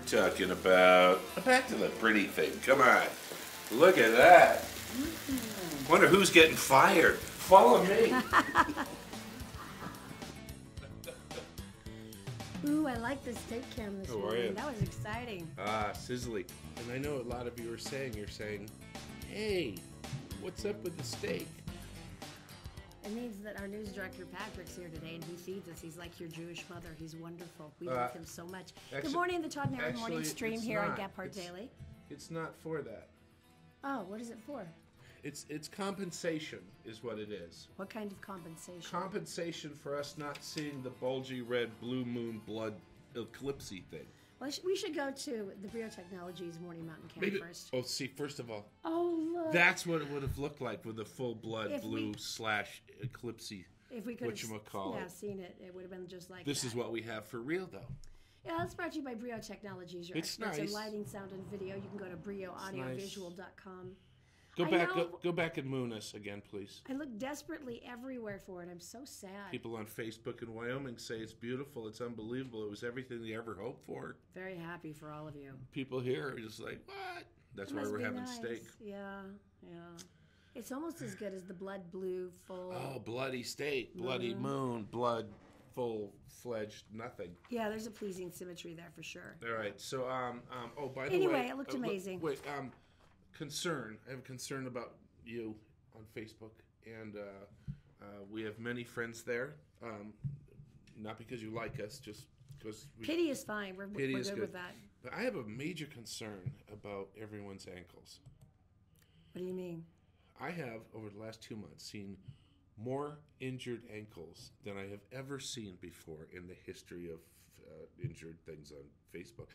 talking about. Back to the pretty thing. Come on. Look at that. Wonder who's getting fired. Follow me. Ooh, I like the steak cam this morning. That was exciting. Ah, sizzly. And I know a lot of you are saying, hey, what's up with the steak? It means that our news director Patrick's here today, and he feeds us. He's like your Jewish mother. He's wonderful. We love him so much. Good morning, the Todd and Erin morning stream here on Gephardt Daily. It's not for that. Oh, what is it for? It's compensation is what it is. What kind of compensation? Compensation for us not seeing the bulgy red blue moon blood eclipse thing. Well, we should go to the Brio Technologies Morning Mountain Camp first. Oh, see, first of all, look. That's what it would have looked like with the full blood blue / eclipse. If we could have seen it, it would have been just like this is what we have for real, though. Yeah, that's brought to you by Brio Technologies. Your experts in lighting, sound, and video. You can go to brioaudiovisual.com. Go back and moon us again, please. I look desperately everywhere for it. I'm so sad. People on Facebook in Wyoming say it's beautiful. It's unbelievable. It was everything they ever hoped for. Very happy for all of you. People here are just like, what? That's why we're having steak. Yeah. It's almost as good as the blood blue full. Oh, bloody steak, bloody moon, blood full-fledged nothing. Yeah, there's a pleasing symmetry there for sure. All right. So, by the way. Anyway, it looked amazing. Concern. I have a concern about you on Facebook, and we have many friends there. Not because you like us, just because pity is fine. We're good with that. But I have a major concern about everyone's ankles. What do you mean? I have, over the last 2 months, seen more injured ankles than I have ever seen before in the history of injured things on Facebook.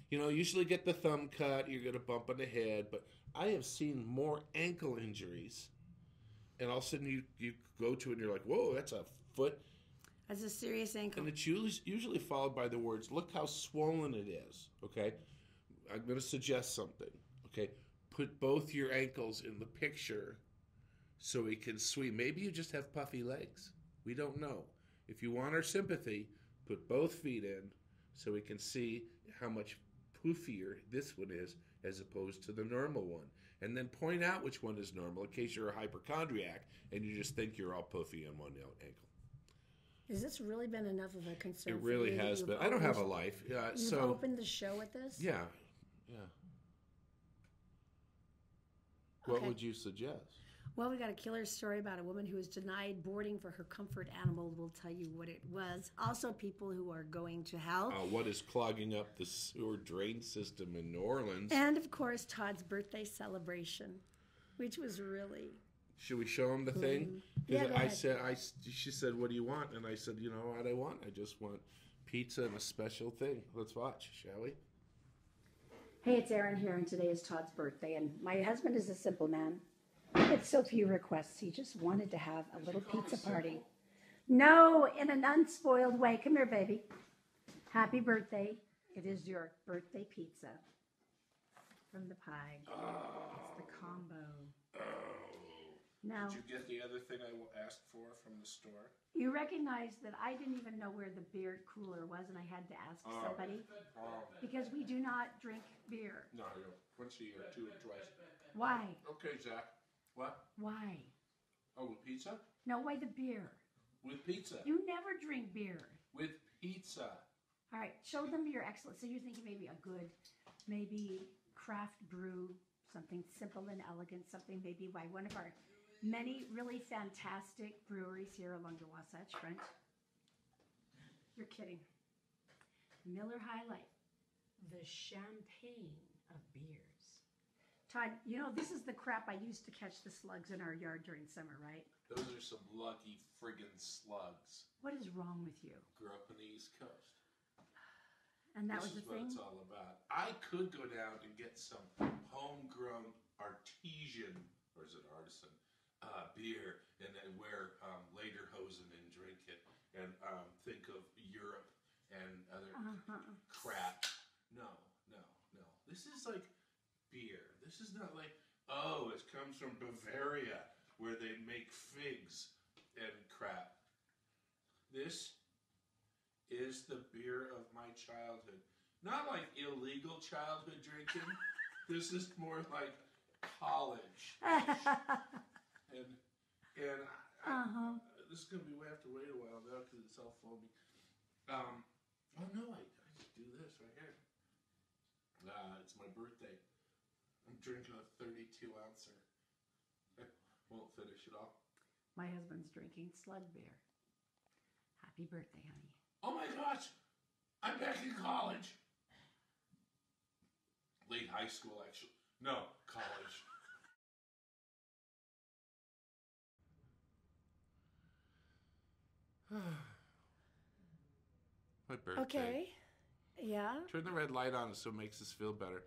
You know, usually get the thumb cut, you're going to bump on the head, but I have seen more ankle injuries. And all of a sudden you go to it and you're like, whoa, that's a foot. That's a serious ankle. And it's usually followed by the words, look how swollen it is, okay? I'm going to suggest something, okay? Put both your ankles in the picture so we can swing. Maybe you just have puffy legs. We don't know. If you want our sympathy, put both feet in so we can see how much poofier this one is as opposed to the normal one. And then point out which one is normal in case you're a hypochondriac and you just think you're all puffy on one ankle. Has this really been enough of a concern? It really has been. I don't have a life. You've opened the show with this? Yeah. What would you suggest? Well, we got a killer story about a woman who was denied boarding for her comfort animal. We'll tell you what it was. Also, people who are going to hell. What is clogging up the sewer drain system in New Orleans? And, of course, Todd's birthday celebration, which was really... Should we show him the thing? Yeah, she said, what do you want? And I said, you know what I want? I just want pizza and a special thing. Let's watch, shall we? Hey, it's Erin here, and today is Todd's birthday, and my husband is a simple man. It's so few requests. He just wanted to have a little pizza party. No, in an unspoiled way. Come here, baby. Happy birthday. It is your birthday pizza from the pie. It's the combo. Now, did you get the other thing I asked for from the store? You recognize that I didn't even know where the beer cooler was, and I had to ask somebody. Because we do not drink beer. No, once a year, twice. Why? Okay, Zach. What? Why? Oh, with pizza? No, why the beer? With pizza. You never drink beer. With pizza. All right, show them your excellence. So you're thinking maybe a good, maybe craft brew, something simple and elegant, something maybe by one of our many really fantastic breweries here along the Wasatch Front. You're kidding. Miller High Life, the champagne of beers. Todd, you know, this is the crap I used to catch the slugs in our yard during summer, right? Those are some lucky friggin' slugs. What is wrong with you? Grew up on the East Coast. And that was the thing? This is what it's all about. I could go down and get some homegrown artesian, or is it artisan, beer, and then wear lederhosen and drink it, and think of Europe and other crap. No. This is like beer. This is not like, it comes from Bavaria, where they make figs and crap. This is the beer of my childhood. Not like illegal childhood drinking. This is more like college. and this is gonna be. We have to wait a while now because it's all foamy. Oh no, I do this right here. It's my birthday. I'm drinking a 32 ouncer. Won't finish it all. My husband's drinking slug beer. Happy birthday, honey. Oh my gosh! I'm back in college. Late high school, actually. No, college. My birthday. Okay. Yeah. Turn the red light on so it makes us feel better.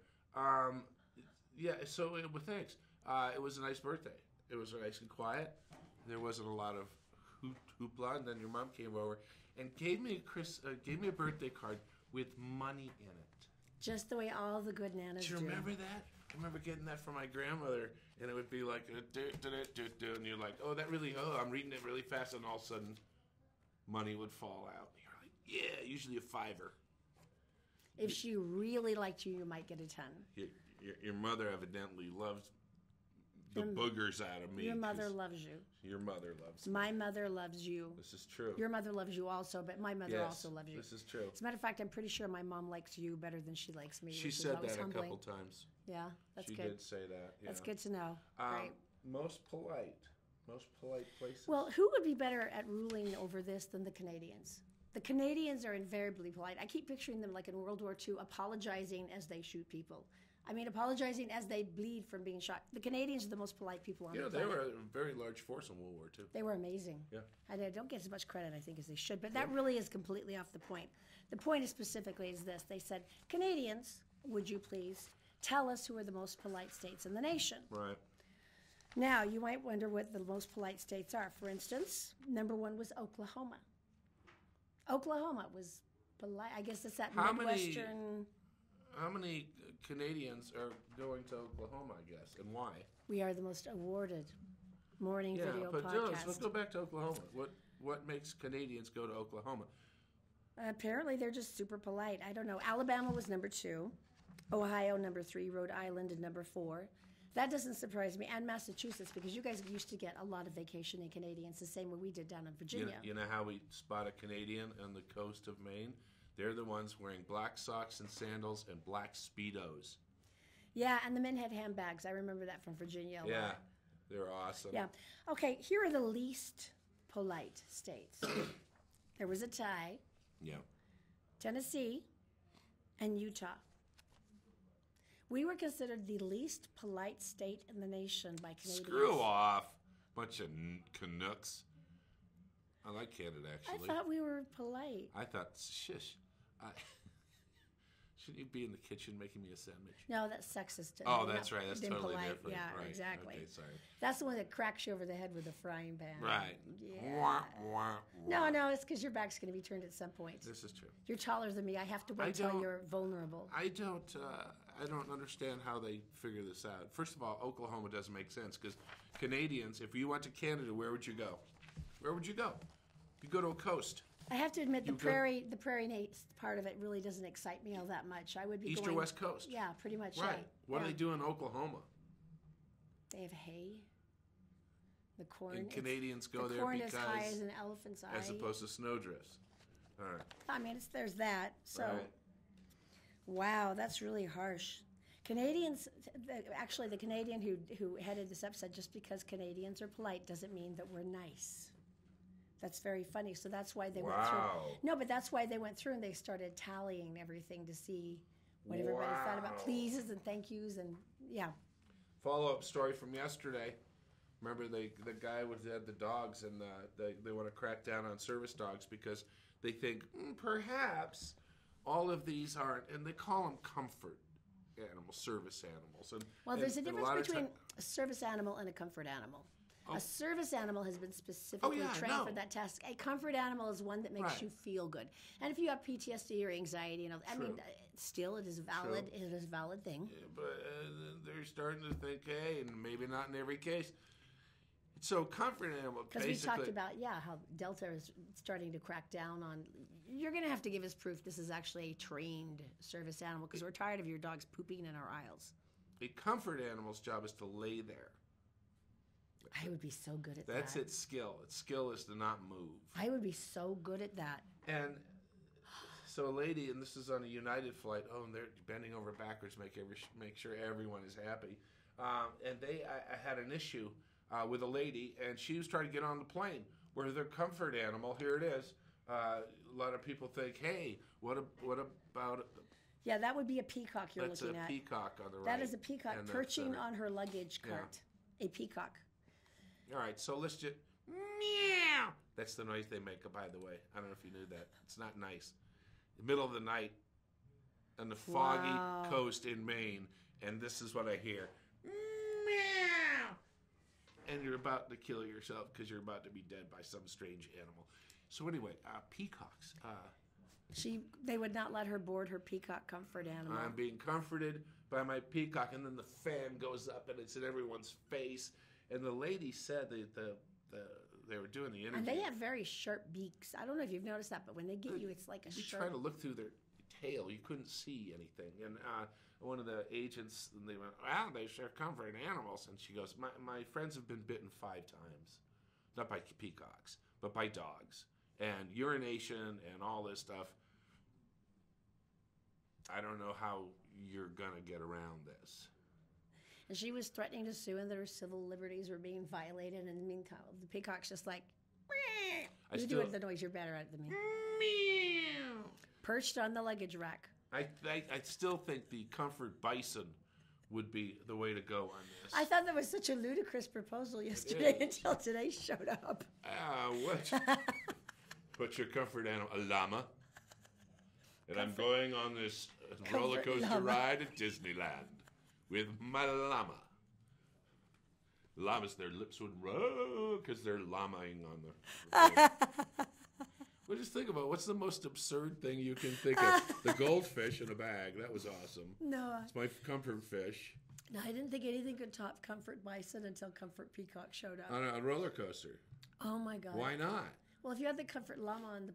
Yeah, so well, thanks. It was a nice birthday. It was nice and quiet. There wasn't a lot of hoopla, and then your mom came over and gave me a birthday card with money in it. Just the way all the good nanas do. Do you remember that? I remember getting that from my grandmother, and it would be like, and you're like, oh, I'm reading it really fast, and all of a sudden, money would fall out. And you're like, yeah, usually a $5. If she really liked you, you might get a 10. Your mother evidently loves the boogers out of me. Your mother loves you. Your mother loves me. My mother loves you. This is true. Your mother loves you also, but my mother also loves you. This is true. As a matter of fact, I'm pretty sure my mom likes you better than she likes me. She said that a couple times. Yeah, that's good. She did say that. Yeah. That's good to know. Right. Most polite places. Well, who would be better at ruling over this than the Canadians? The Canadians are invariably polite. I keep picturing them like in World War II, apologizing as they shoot people. I mean, apologizing as they bleed from being shot. The Canadians are the most polite people on the planet. Yeah, they were a very large force in World War II. They were amazing. Yeah. And they don't get as much credit, I think, as they should. But that really is completely off the point. The point is specifically is this. They said, Canadians, would you please tell us who are the most polite states in the nation? Right. Now, you might wonder what the most polite states are. For instance, number one was Oklahoma. Oklahoma was polite. I guess it's that Midwestern... How many Canadians are going to Oklahoma, I guess, and why? We are the most awarded morning video podcast. Let's go back to Oklahoma. What makes Canadians go to Oklahoma? Apparently, they're just super polite. I don't know. Alabama was number 2. Ohio, number 3. Rhode Island, and number 4. That doesn't surprise me. And Massachusetts, because you guys used to get a lot of vacationing Canadians, the same way we did down in Virginia. You know how we spot a Canadian on the coast of Maine? They're the ones wearing black socks and sandals and black Speedos. Yeah, and the men had handbags. I remember that from Virginia a lot. They're awesome. Yeah. Okay, here are the least polite states. There was a tie. Yeah. Tennessee and Utah. We were considered the least polite state in the nation by Canadians. Screw off. Bunch of Canucks. I like Canada, actually. I thought we were polite. I thought, shush. Shouldn't you be in the kitchen making me a sandwich? No, that's sexist. Oh, that's right. That's totally polite. different. Yeah, right. exactly. Okay, sorry. That's the one that cracks you over the head with a frying pan. Right. Yeah. Wah, wah, wah. No, it's because your back's going to be turned at some point. This is true. You're taller than me. I have to wait till you're vulnerable. I don't understand how they figure this out. First of all, Oklahoma doesn't make sense because Canadians, if you went to Canada, where would you go? Where would you go? You go to a coast. I have to admit, the prairie part of it really doesn't excite me all that much. I would be East or West Coast. Yeah, pretty much. Right. What do they do in Oklahoma? They have hay. The corn. And Canadians go there corn because is high as an elephant's eye. As opposed to snowdrifts. All right. I mean, there's that. So, right. Wow, that's really harsh. Canadians, actually, the Canadian who headed this up said just because Canadians are polite doesn't mean that we're nice. That's very funny. So that's why they went through. No, but that's why they went through and they started tallying everything to see what everybody thought about pleases and thank yous and yeah. Follow-up story from yesterday. Remember the guy had the dogs and they want to crack down on service dogs because they think perhaps all of these aren't, and they call them comfort animals, service animals. There's a difference between a service animal and a comfort animal. Oh. A service animal has been specifically trained for that task. A comfort animal is one that makes you feel good. And if you have PTSD or anxiety, and I mean, still it is valid. True. It is a valid thing. Yeah, but they're starting to think, hey, and maybe not in every case. So comfort animal, Because we talked about, how Delta is starting to crack down on. You're going to have to give us proof this is actually a trained service animal because we're tired of your dogs pooping in our aisles. A comfort animal's job is to lay there. I would be so good at that. That's its skill. Its skill is to not move. I would be so good at that. And so a lady, and this is on a United flight, and they're bending over backwards, make sure everyone is happy. And I had an issue with a lady, and she was trying to get on the plane where their comfort animal, here it is. A lot of people think, hey, what about... Yeah, that would be a peacock you're looking at. That's a peacock on the right. That is a peacock perching on her luggage cart. Yeah. A peacock. All right, so let's just... Meow! That's the noise they make, by the way. I don't know if you knew that. It's not nice. The middle of the night on the foggy coast in Maine, and this is what I hear. Meow! And you're about to kill yourself because you're about to be dead by some strange animal. So anyway, peacocks. They would not let her board her peacock comfort animal. I'm being comforted by my peacock, and then the fan goes up, and it's in everyone's face. And the lady said that they were doing the interview. And they have very sharp beaks. I don't know if you've noticed that, but when they get you, it's like a sharp... You try to look through their tail. You couldn't see anything. And one of the agents, and they went, well, they share comfort animals. And she goes, my friends have been bitten 5 times. Not by peacocks, but by dogs. And urination and all this stuff. I don't know how you're going to get around this. And she was threatening to sue, and their civil liberties were being violated. And in the meantime, the peacock's just like, meow. You do it the noise, you're better at it than me. Meow. Perched on the luggage rack. I still think the comfort bison would be the way to go on this. I thought that was such a ludicrous proposal yesterday until today showed up. What? What's your comfort animal? A llama. And I'm going on this roller coaster ride at Disneyland with my llama. Llamas, their lips would roll because they're llamaing on the... Well, just think about what's the most absurd thing you can think of. The goldfish in a bag. That was awesome. No. It's my comfort fish. No, I didn't think anything could top comfort bison until comfort peacock showed up. On a roller coaster. Oh, my God. Why not? Well, if you had the comfort llama on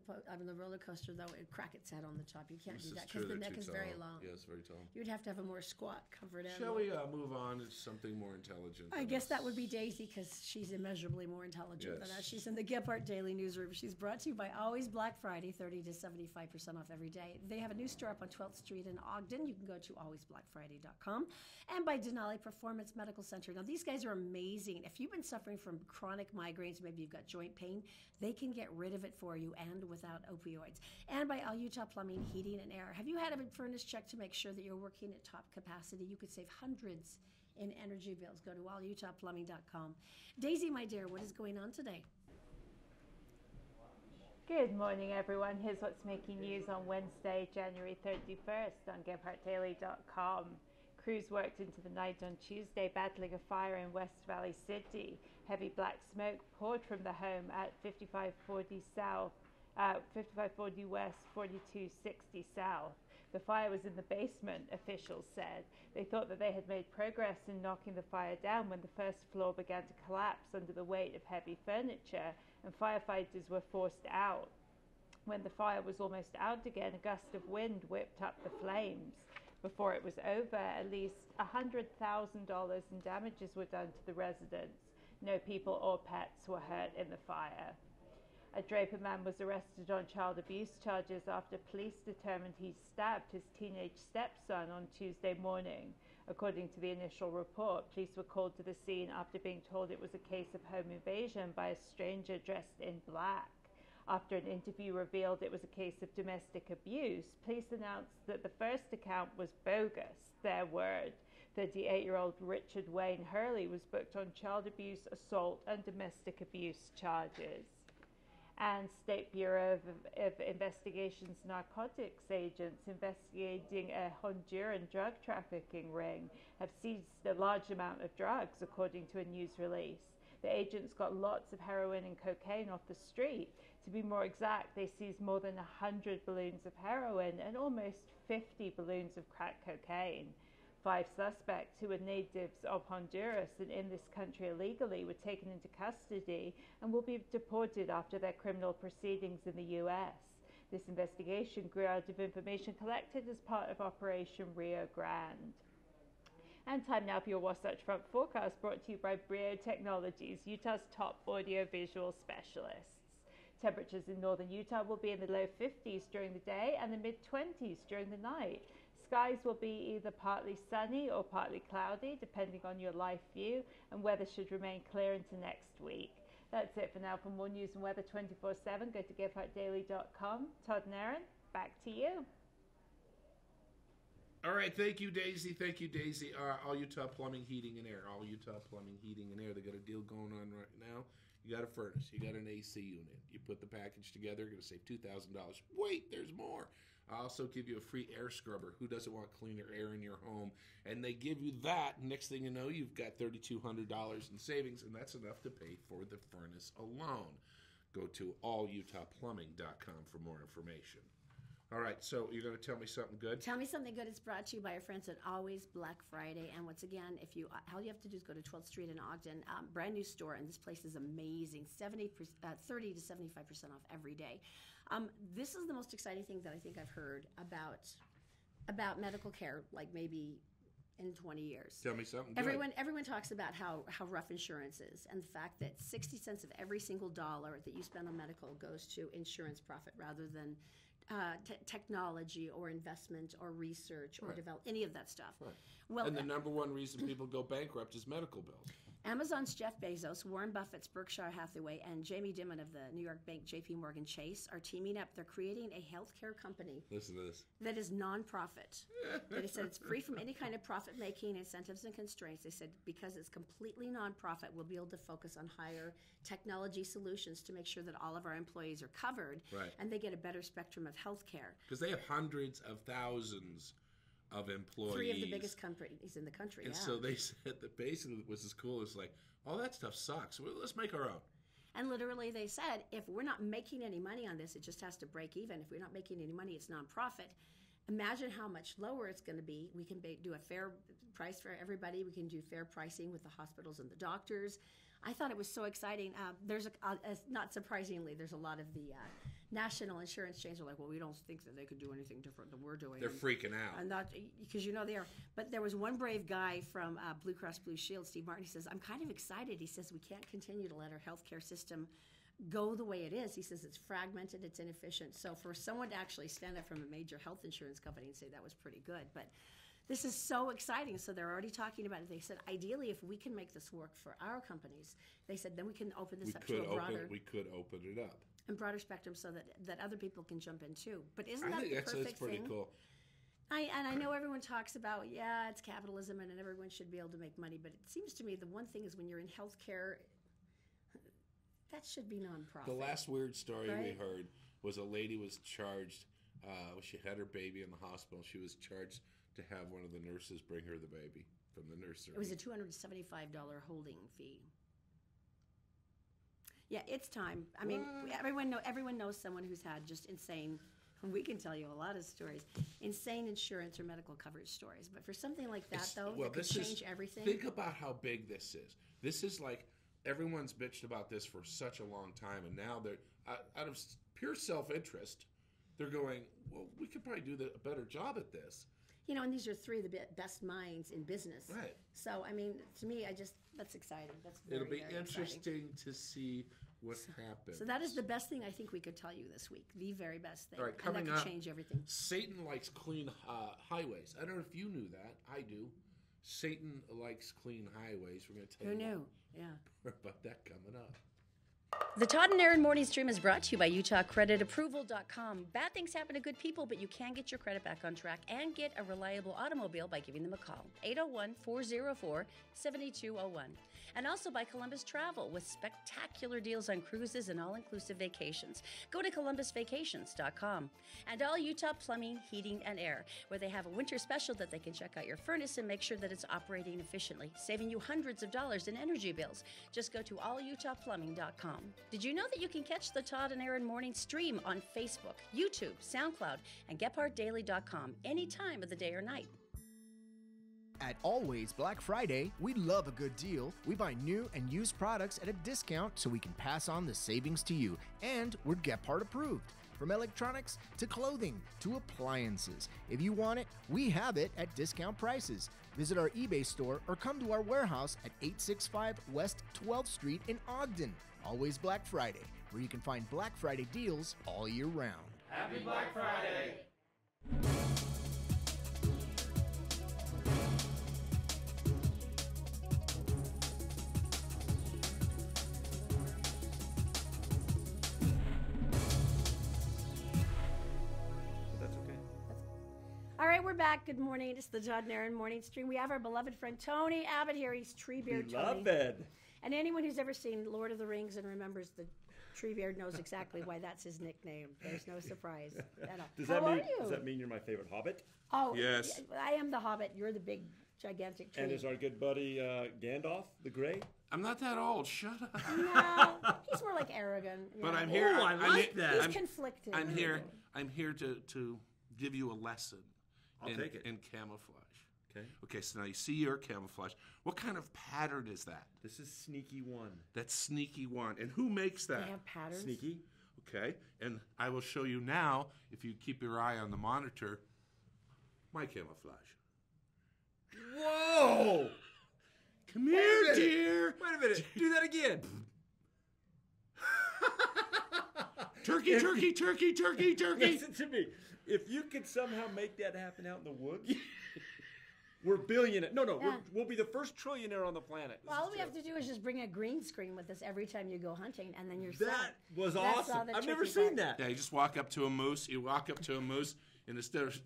the roller coaster, though, it'd crack its head on the top. You can't do that because the neck is very long. Yeah, it's very tall. You'd have to have a more squat comfort animal. Shall we move on to something more intelligent? I guess that would be Daisy because she's immeasurably more intelligent than us. She's in the Gephardt Daily Newsroom. She's brought to you by Always Black Friday, 30 to 75% off every day. They have a new store up on 12th Street in Ogden. You can go to alwaysblackfriday.com. And by Denali Performance Medical Center. Now, these guys are amazing. If you've been suffering from chronic migraines, maybe you've got joint pain, they can get rid of it for you and without opioids. And by All Utah Plumbing, Heating, and Air. Have you had a furnace check to make sure that you're working at top capacity? You could save hundreds in energy bills. Go to allutahplumbing.com. Daisy, my dear, what is going on today? Good morning, everyone. Here's what's making news on Wednesday, January 31st on GephartDaily.com. Crews worked into the night on Tuesday, battling a fire in West Valley City. Heavy black smoke poured from the home at 5540 South, 5540 West, 4260 South. The fire was in the basement, officials said. They thought that they had made progress in knocking the fire down when the first floor began to collapse under the weight of heavy furniture, and firefighters were forced out. When the fire was almost out again, a gust of wind whipped up the flames. Before it was over, at least $100,000 in damages were done to the residents. No people or pets were hurt in the fire. A Draper man was arrested on child abuse charges after police determined he stabbed his teenage stepson on Tuesday morning. According to the initial report, police were called to the scene after being told it was a case of home invasion by a stranger dressed in black. After an interview revealed it was a case of domestic abuse, police announced that the first account was bogus, their word. 38-year-old Richard Wayne Hurley was booked on child abuse, assault, and domestic abuse charges. And State Bureau of Investigation's narcotics agents investigating a Honduran drug trafficking ring have seized a large amount of drugs, according to a news release. The agents got lots of heroin and cocaine off the street. To be more exact, they seized more than 100 balloons of heroin and almost 50 balloons of crack cocaine. 5 suspects who were natives of Honduras and in this country illegally were taken into custody and will be deported after their criminal proceedings in the U.S. This investigation grew out of information collected as part of Operation Rio Grande. And time now for your Wasatch Front forecast, brought to you by Brio Technologies, Utah's top audiovisual specialists. Temperatures in northern Utah will be in the low 50s during the day and the mid-20s during the night. Skies will be either partly sunny or partly cloudy, depending on your live view, and weather should remain clear into next week. That's it for now. For more news and weather 24/7, go to GiveHeartDaily.com. Todd and Erin, back to you. All right, thank you, Daisy. Thank you, Daisy. All Utah Plumbing, Heating, and Air. All Utah Plumbing, Heating, and Air. They got a deal going on right now. You got a furnace. You got an AC unit. You put the package together, you're going to save $2,000. Wait, there's more. I also give you a free air scrubber. Who doesn't want cleaner air in your home? And they give you that. Next thing you know, you've got $3,200 in savings, and that's enough to pay for the furnace alone. Go to allutahplumbing.com for more information. All right, so you're going to tell me something good? Tell me something good. It's brought to you by our friends at Always Black Friday. And once again, all you have to do is go to 12th Street in Ogden, brand new store, and this place is amazing. 30 to 75% off every day. This is the most exciting thing that I think I've heard about medical care, like maybe in 20 years. Tell me something good. Everyone talks about how rough insurance is, and the fact that 60 cents of every single dollar that you spend on medical goes to insurance profit rather than technology or investment or research or develop any of that stuff. Right. Well, and the number one reason people go bankrupt is medical bills. Amazon's Jeff Bezos, Warren Buffett's Berkshire Hathaway, and Jamie Dimon of the New York bank JP Morgan Chase are teaming up. They're creating a healthcare company. Listen to this. That is nonprofit. They said it's free from any kind of profit-making incentives and constraints. They said because it's completely nonprofit, we'll be able to focus on higher technology solutions to make sure that all of our employees are covered, and they get a better spectrum of healthcare. Because they have hundreds of thousands of employees. 3 of the biggest companies in the country. And so they said that basically was as cool as like, all that stuff sucks. Well, let's make our own. And literally they said, if we're not making any money on this, it just has to break even. If we're not making any money, it's nonprofit. Imagine how much lower it's going to be. We can do a fair price for everybody. We can do fair pricing with the hospitals and the doctors. I thought it was so exciting. There's not surprisingly, there's a lot of the national insurance chains are like, well, we don't think that they could do anything different than we're doing. They're freaking out. And not because they are. But there was one brave guy from Blue Cross Blue Shield, Steve Martin. He says, I'm kind of excited. He says, we can't continue to let our healthcare system go the way it is. He says it's fragmented, it's inefficient. So for someone to actually stand up from a major health insurance company and say that was pretty good. But this is so exciting. So they're already talking about it. They said, ideally, if we can make this work for our companies, they said, then we can open this up to a broader. We could open it up. And broader spectrum so that other people can jump in too. But isn't that the perfect thing? That's pretty cool. I know everyone talks about, it's capitalism and everyone should be able to make money. But it seems to me the one thing is when you're in healthcare, that should be nonprofit. The last weird story we heard was a lady was charged, she had her baby in the hospital. She was charged to have one of the nurses bring her the baby from the nursery. It was a $275 holding fee. Yeah, it's time. I mean, everyone knows someone who's had just insane, we can tell you a lot of stories, insane insurance or medical coverage stories. But for something like that, that could change everything. Think about how big this is. This is like, everyone's bitched about this for such a long time, and now they're, out of pure self-interest, they're going, well, we could probably do a better job at this. And these are 3 of the best minds in business. Right. So, I mean, to me, that's exciting. That's very, It'll be very interesting to see what happens. So that is the best thing I think we could tell you this week. The very best thing. All right, coming and that could change everything. Satan likes clean highways. I don't know if you knew that. I do. Satan likes clean highways. We're going to tell you. Who knew? Yeah. More about that coming up. The Todd and Erin Morning Stream is brought to you by UtahCreditApproval.com. Bad things happen to good people, but you can get your credit back on track and get a reliable automobile by giving them a call. 801-404-7201. And also by Columbus Travel with spectacular deals on cruises and all-inclusive vacations. Go to ColumbusVacations.com. And All Utah Plumbing, Heating, and Air, where they have a winter special that they can check out your furnace and make sure that it's operating efficiently, saving you hundreds of dollars in energy bills. Just go to AllUtahPlumbing.com. Did you know that you can catch the Todd and Erin Morning Stream on Facebook, YouTube, SoundCloud, and GephardtDaily.com any time of the day or night? At Always Black Friday, we love a good deal. We buy new and used products at a discount so we can pass on the savings to you. And we're Get Part approved. From electronics to clothing to appliances. If you want it, we have it at discount prices. Visit our eBay store or come to our warehouse at 865 West 12th Street in Ogden. Always Black Friday, where you can find Black Friday deals all year round. Happy Black Friday! All right, we're back. Good morning. It's the Todd and Erin morning stream. We have our beloved friend Tony Abbott here. He's Treebeard Tony. Beloved. And anyone who's ever seen Lord of the Rings and remembers the Treebeard knows exactly why that's his nickname. There's no surprise at all. Does How are you? Does that mean you're my favorite hobbit? Oh, Yes. I am the Hobbit. You're the big, gigantic tree. And is our good buddy Gandalf the Gray? I'm not that old. Shut up. No, he's more like Aragorn. But Yeah. I'm here. Oh, I like that. He's I'm, conflicted. I'm here. I'm here to give you a lesson. I'll take it. In camouflage. Okay. Okay, so now you see your camouflage. What kind of pattern is that? This is Sneaky One. That's Sneaky One. And who makes that? They have patterns. Sneaky. Okay, and I will show you now, if you keep your eye on the monitor, my camouflage. Whoa! Come here, dear. Wait a minute. Do that again. Turkey, turkey, turkey, turkey, turkey. Listen to me. If you could somehow make that happen out in the woods, we're billionaire. No, Yeah. we'll be the first trillionaire on the planet. Well, all we have to do is just bring a green screen with us every time you go hunting, and then you're That set. was That's awesome. all the I've never tricky seen part. that. Yeah, you just walk up to a moose. You walk up to a moose, and instead of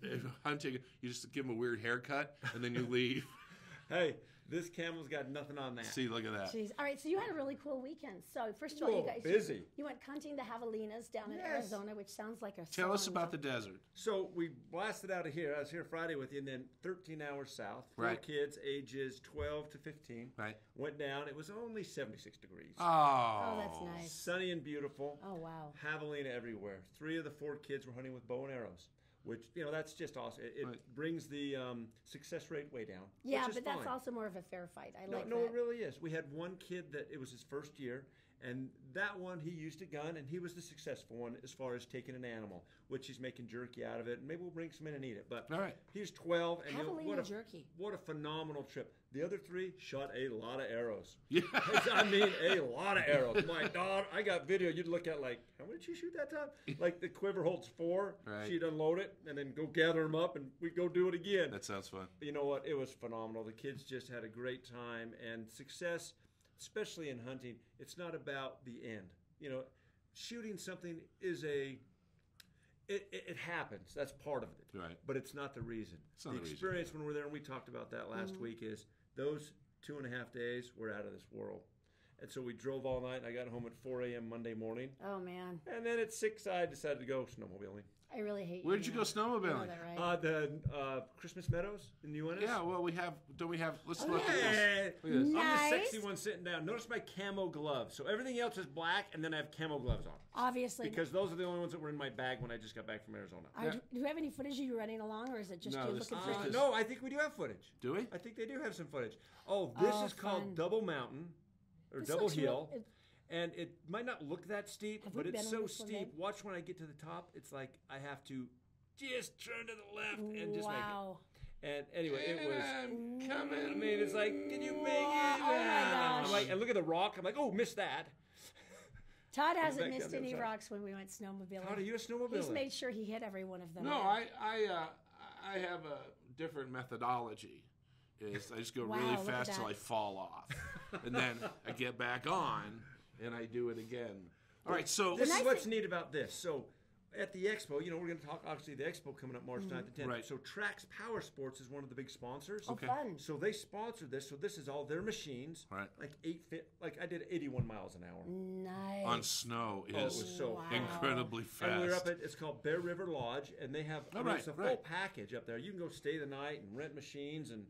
hunting, you just give him a weird haircut, and then you leave. Hey, this camel's got nothing on that. See, look at that. Jeez. All right, so you had a really cool weekend. So first of all, you Whoa, guys busy. You went hunting the javelinas down in Yes. Arizona, which sounds like a Tell us song. about the desert. So we blasted out of here. I was here Friday with you, and then 13 hours south. Four Right. kids, ages 12 to 15. Right. Went down. It was only 76 degrees. Oh, that's nice. Sunny and beautiful. Oh wow. Javelina everywhere. 3 of the 4 kids were hunting with bow and arrows, which, that's just awesome. It Right. brings the success rate way down. Yeah, which is but that's fine. also more of a fair fight. I No, like no, that. it really is. We had one kid that it was his first year, and that one he used a gun, and he was the successful one as far as taking an animal, which he's making jerky out of it. And maybe we'll bring some in and eat it. But All right. he was 12, and Javelina jerky. what a phenomenal trip. The other 3 shot a lot of arrows. Yeah. I mean, a lot of arrows. My God, I got video. You'd look at like, how many did you shoot that time? Like the quiver holds 4. Right. She'd unload it and then go gather them up, and we go do it again. That sounds fun. You know what? It was phenomenal. The kids just had a great time, and success, especially in hunting, it's not about the end. Shooting something is it happens. That's part of it. Right. But it's not the reason. not The the reason, experience when we're there, and we talked about that last week, is those 2.5 days were out of this world. And so we drove all night, and I got home at 4 a.m. Monday morning. Oh man, And then at 6, I decided to go snowmobiling. I really hate you. Where did you go know snowmobiling? that, right? The Christmas Meadows in the UNS. Yeah, well, don't we have, let's Oh, look at this. Hey, Look at this. Nice. I'm the sexy one sitting down. Notice my camo gloves. So everything else is black, and then I have camo gloves on. Obviously. Because those are the only ones that were in my bag when I just got back from Arizona. Do you have any footage of you running along, or is it just No, you this- looking for? No, I think we do have footage. Do we? I think they do have some footage. Oh, this Oh, is called fun. Double Mountain, or This Double looks Hill. real- And it might not look that steep, Have we but it's been on so this one, steep. babe? Watch when I get to the top. It's like I have to just turn to the left and just Wow. make it. And anyway, it was. I'm coming. I mean, it's like, can you make it? Oh my gosh. I'm like, and look at the rock. I'm like, oh, missed that. Todd hasn't back missed down the any other side. rocks when we went snowmobiling. Todd, are you a snowmobiler? He's made sure he hit every one of them. No, I have a different methodology. Is I just go Wow, really look at fast till that. I fall off, and then I get back on and I do it again. All right, so This nice is what's thing- neat about this. So at the expo, we're going to talk, obviously, the expo coming up March 9th and 10th. Right. So Trax Power Sports is one of the big sponsors. Oh, Okay. fun. So they sponsored this. So this is all their machines. Right. Like I did 81 miles an hour. Nice. on snow Oh, it is was so Wow. incredibly fast. And we were up at, it's called Bear River Lodge, and they have, Oh, right, it's a full right. package up there. You can go stay the night and rent machines. And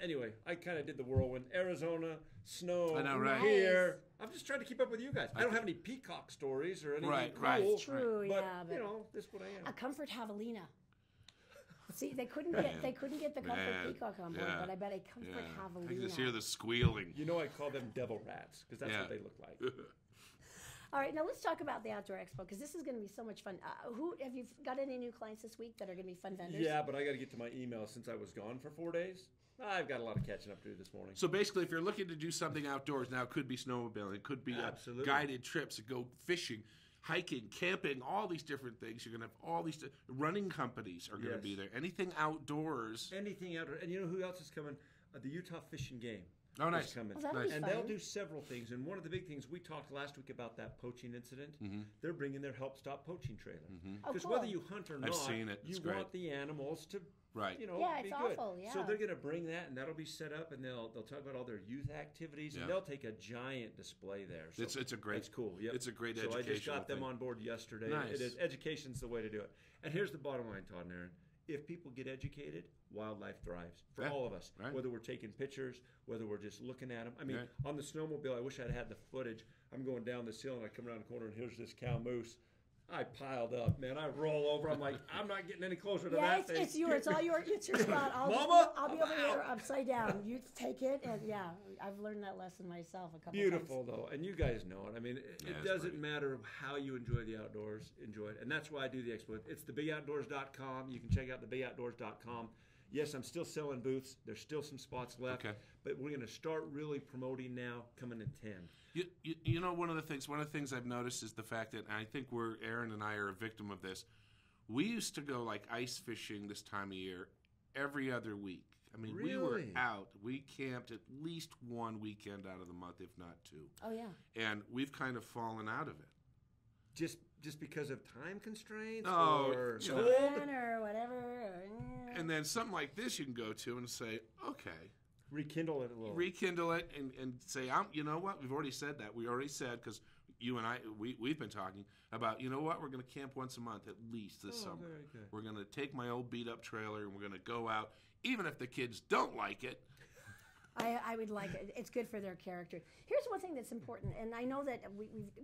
anyway, I kind of did the whirlwind. Arizona, snow, I know, right. here. I'm just trying to keep up with you guys. I don't have any peacock stories or anything Right, cool. right. That's true, But, yeah. But this is what I am. a comfort javelina. See, they couldn't get the Comfort Peacock on board, but I bet a Comfort Javelina. I can just hear the squealing. You know, I call them devil rats because that's what they look like. All right, now let's talk about the Outdoor Expo because this is going to be so much fun. Who have you got any new clients this week that are going to be fun vendors? Yeah, but I got to get to my email since I was gone for 4 days. I've got a lot of catching up to do this morning. So basically, if you're looking to do something outdoors now, it could be snowmobiling, it could be guided trips, go fishing, hiking, camping, all these different things. You're going to have all these running companies are going to be there. Anything outdoors. Anything outdoors. And you know who else is coming? The Utah Fish and Game. Oh, nice. Coming. Well, that'll be and fun. they'll do several things. And one of the big things, we talked last week about that poaching incident. They're bringing their Help Stop Poaching trailer. Because cool. whether you hunt or not, I've seen it. you great. want the animals to you know, yeah, be it's good. awful, yeah. So they're going to bring that, and that'll be set up, and they'll talk about all their youth activities, and they'll take a giant display there. So it's a great. It's cool. Yep. It's a great So educational I just got them thing. on board yesterday. Nice. It is education's the way to do it. And here's the bottom line, Todd and Erin. If people get educated, wildlife thrives for all of us. Right. Whether we're taking pictures, whether we're just looking at them. I mean, on the snowmobile, I wish I'd had the footage. I'm going down this hill, and I come around the corner, and here's this cow moose. I piled up, man. I roll over. I'm like, I'm not getting any closer to that thing. It's yours. It's all yours. It's your spot. Mama, I'll be over here upside down. You take it, and I've learned that lesson myself a couple times. Beautiful, though. And you guys know it. I mean, it doesn't matter how you enjoy the outdoors. Enjoy it. And that's why I do the expo. It's thebigoutdoors.com. You can check out thebigoutdoors.com. Yes, I'm still selling booths. There's still some spots left. Okay. But we're going to start really promoting now coming in 10. You know, one of the things I've noticed is the fact that I think Erin and I are a victim of this. We used to go like ice fishing this time of year every other week. I mean, we were out. We camped at least one weekend out of the month, if not two. Oh, yeah. And we've kind of fallen out of it. Just because of time constraints or school or whatever. And then something like this you can go to and say, okay. Rekindle it a little. Rekindle it and say, you know what? We've already said that. We already said, because you and I, we've been talking about, you know what? We're going to camp once a month at least this summer. Very good. We're going to take my old beat-up trailer and we're going to go out, even if the kids don't like it. I would like it. It's good for their character. Here's one thing that's important, and I know that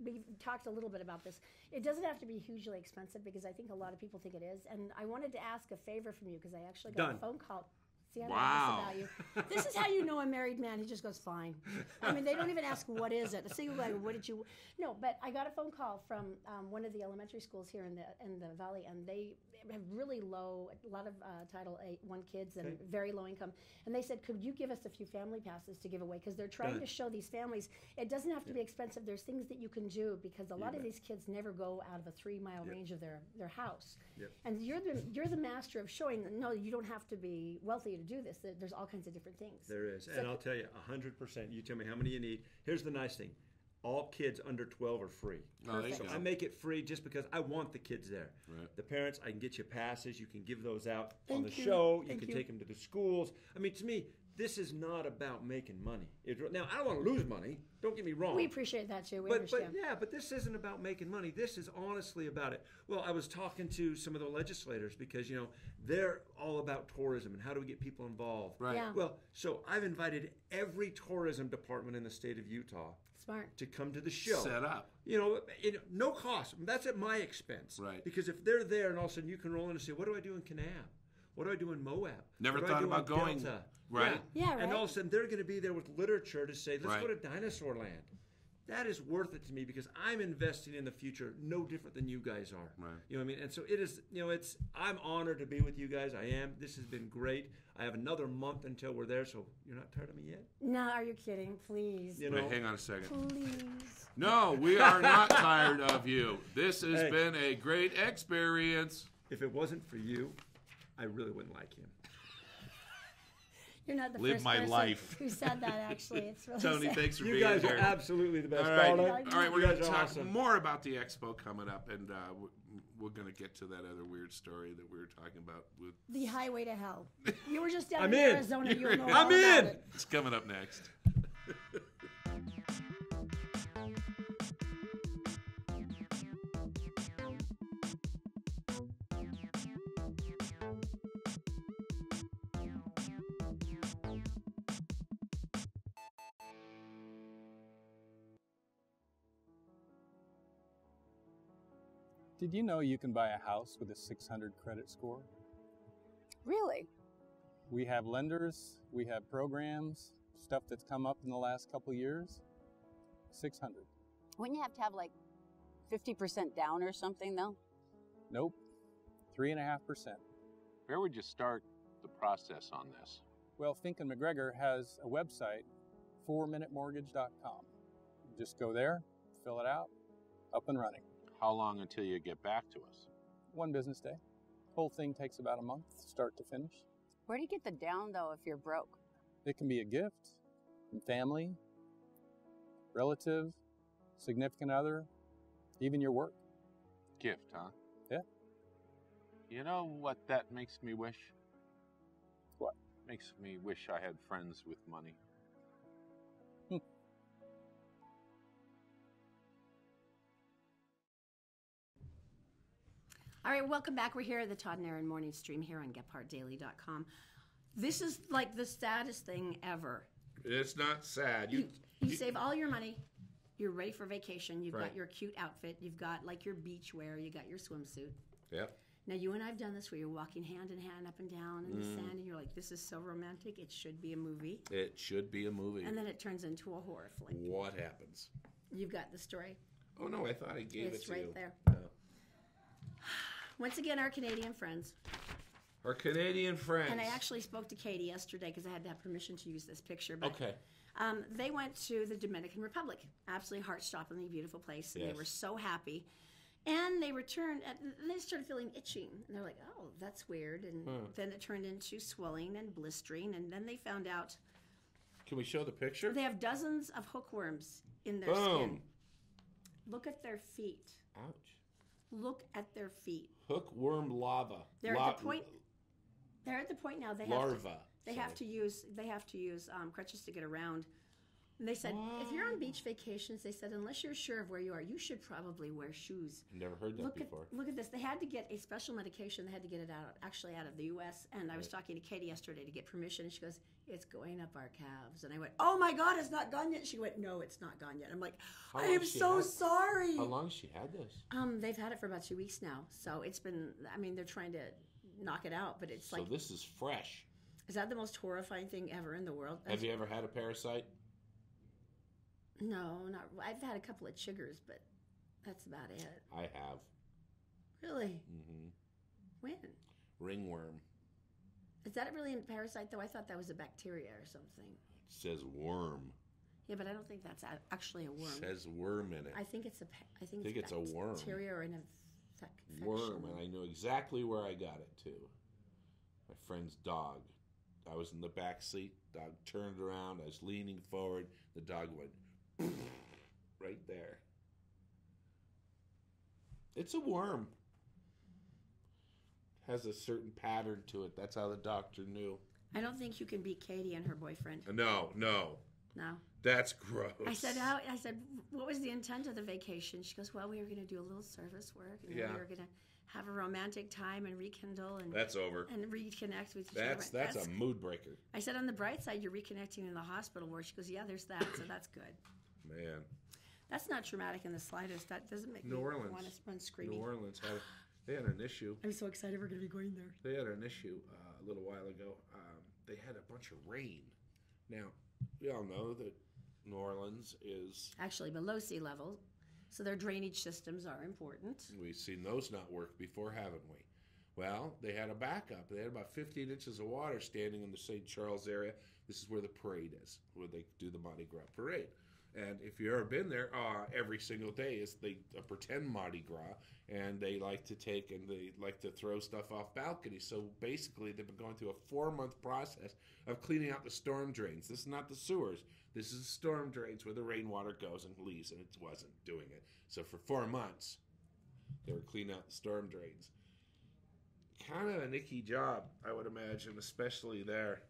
we've talked a little bit about this. It doesn't have to be hugely expensive because I think a lot of people think it is. And I wanted to ask a favor from you because I actually got a phone call. See, I love this about you. This is how you know a married man. He just goes, fine. I mean, they don't even ask, what is it? See, like, what did you... No, but I got a phone call from one of the elementary schools here in the valley, and they have really low, a lot of Title I kids and very low income. And they said, could you give us a few family passes to give away? Because they're trying to show these families, it doesn't have to be expensive. There's things that you can do because a lot of these kids never go out of a 3-mile range of their house. And you're the master of showing that, no, you don't have to be wealthy to do this. There's all kinds of different things. There is. And I'll tell you, 100%. You tell me how many you need. Here's the nice thing. All kids under 12 are free. So I make it free just because I want the kids there. Right. The parents, I can get you passes. You can give those out on the show. You can take them to the schools. I mean, to me, this is not about making money. Now, I don't want to lose money. Don't get me wrong. We appreciate that, too. We understand. But this isn't about making money. This is honestly about it. Well, I was talking to some of the legislators because, they're all about tourism and how do we get people involved. Right. Yeah. Well, so I've invited every tourism department in the state of Utah to come to the show. Set up. No cost. That's at my expense. Right. Because if they're there and all of a sudden you can roll in and say, what do I do in Kanab? What do I do in Moab? Never what thought do I do about in going. Delta? Right. Yeah, right. And all of a sudden they're going to be there with literature to say, let's Right. go to Dinosaur Land. That is worth it to me because I'm investing in the future no different than you guys are. Right. You know what I mean? And so it is, I'm honored to be with you guys. I am. This has been great. I have another month until we're there, so you're not tired of me yet? No, are you kidding? Please. You Wait, know? hang on a second. Please. No, we are not tired of you. This has been a great experience. If it wasn't for you, I really wouldn't like him. You're not the Live first my person life. who said that, actually. It's really Tony, sad. thanks for You being guys here. are absolutely the best. All right, Paula, all right, we're you going to guys are talk awesome. more about the expo coming up, and we're going to get to that other weird story that we were talking about. With The highway to hell. You were just down I'm in in. Arizona. You'll know all I'm about in. it. It's coming up next. Did you know you can buy a house with a 600 credit score? Really? We have lenders, we have programs, stuff that's come up in the last couple of years. 600. Wouldn't you have to have like 50% down or something, though? Nope. 3.5%. Where would you start the process on this? Well, Fink and McGregor has a website, 4minutemortgage.com. Just go there, fill it out, up and running. How long until you get back to us? 1 business day. Whole thing takes about a month, start to finish. Where do you get the down, though, if you're broke? It can be a gift from family, relative, significant other, even your work. Gift, huh? Yeah. You know what that makes me wish? What? Makes me wish I had friends with money. All right, welcome back. We're here at the Todd and Erin morning stream here on GetPartDaily.com. This is like the saddest thing ever. It's not sad. You save all your money. You're ready for vacation. You've Right. got your cute outfit. You've got like your beach wear. You got your swimsuit. Yep. Now, you and I have done this where you're walking hand in hand up and down in the sand, and you're like, this is so romantic. It should be a movie. It should be a movie. And then it turns into a horror flick. What happens? You've got the story. Oh, no, I thought I gave it It's to right you. there. No. Once again, our Canadian friends. Our Canadian friends. And I actually spoke to Katie yesterday because I had to have permission to use this picture. But, Okay. they went to the Dominican Republic. Absolutely heart-stoppingly beautiful place. And Yes. they were so happy. And they returned, and they started feeling itching. And they're like, oh, that's weird. And then it turned into swelling and blistering. And then they found out Can we show the picture? they have dozens of hookworms in their Boom. skin. Look at their feet. Ouch. Look at their feet. Hookworm lava. They're at the point. They're at the point now they have Larva. to. They have to use crutches to get around. And they said if you're on beach vacations, they said unless you're sure of where you are, you should probably wear shoes. Never heard that before. Look at this. They had to get a special medication. They had to get it out of the U.S. And I was talking to Katie yesterday to get permission, and she goes, "It's going up our calves." And I went, "Oh my God, it's not gone yet." She went, "No, it's not gone yet." I'm like, How "I long am has she so had- sorry." How long has she had this? They've had it for about 2 weeks now, so it's been. I mean, they're trying to knock it out, but it's So like, this is fresh. is that the most horrifying thing ever in the world? Have you ever had a parasite? No, not. I've had a couple of chiggers, but that's about it. I have. Really? Mm-hmm. When? Ringworm. Is that really a parasite though? I thought that was a bacteria or something. It says worm. Yeah, but I don't think that's actually a worm. It says worm in it. I think it's a. I think it's a worm. Bacteria or an infection. Worm, and I know exactly where I got it too. My friend's dog. I was in the back seat. Dog turned around. I was leaning forward. The dog went right there. It's a worm. Has a certain pattern to it. That's how the doctor knew. I don't think you can beat Katie and her boyfriend. No. No. That's gross. I said, what was the intent of the vacation? She goes, well, we were going to do a little service work, and then we were going to have a romantic time and rekindle and that's over. And reconnect with each other. That's a mood breaker. I said, on the bright side, you're reconnecting in the hospital ward. She goes, yeah, there's that, so that's good. Man. That's not traumatic in the slightest. That doesn't make me want to run screaming. New Orleans they had an issue. I'm so excited we're going to be going there. They had an issue a little while ago. They had a bunch of rain. Now, we all know that New Orleans is actually below sea level, so their drainage systems are important. We've seen those not work before, haven't we? Well, they had a backup. They had about 15 inches of water standing in the St. Charles area. This is where the parade is, where they do the Mardi Gras parade. And if you've ever been there, every single day is they pretend Mardi Gras, and they like to throw stuff off balconies. So basically, they've been going through a 4-month process of cleaning out the storm drains. This is not the sewers. This is the storm drains where the rainwater goes and leaves, and it wasn't doing it. So for 4 months, they were cleaning out the storm drains. Kind of an icky job, I would imagine, especially there.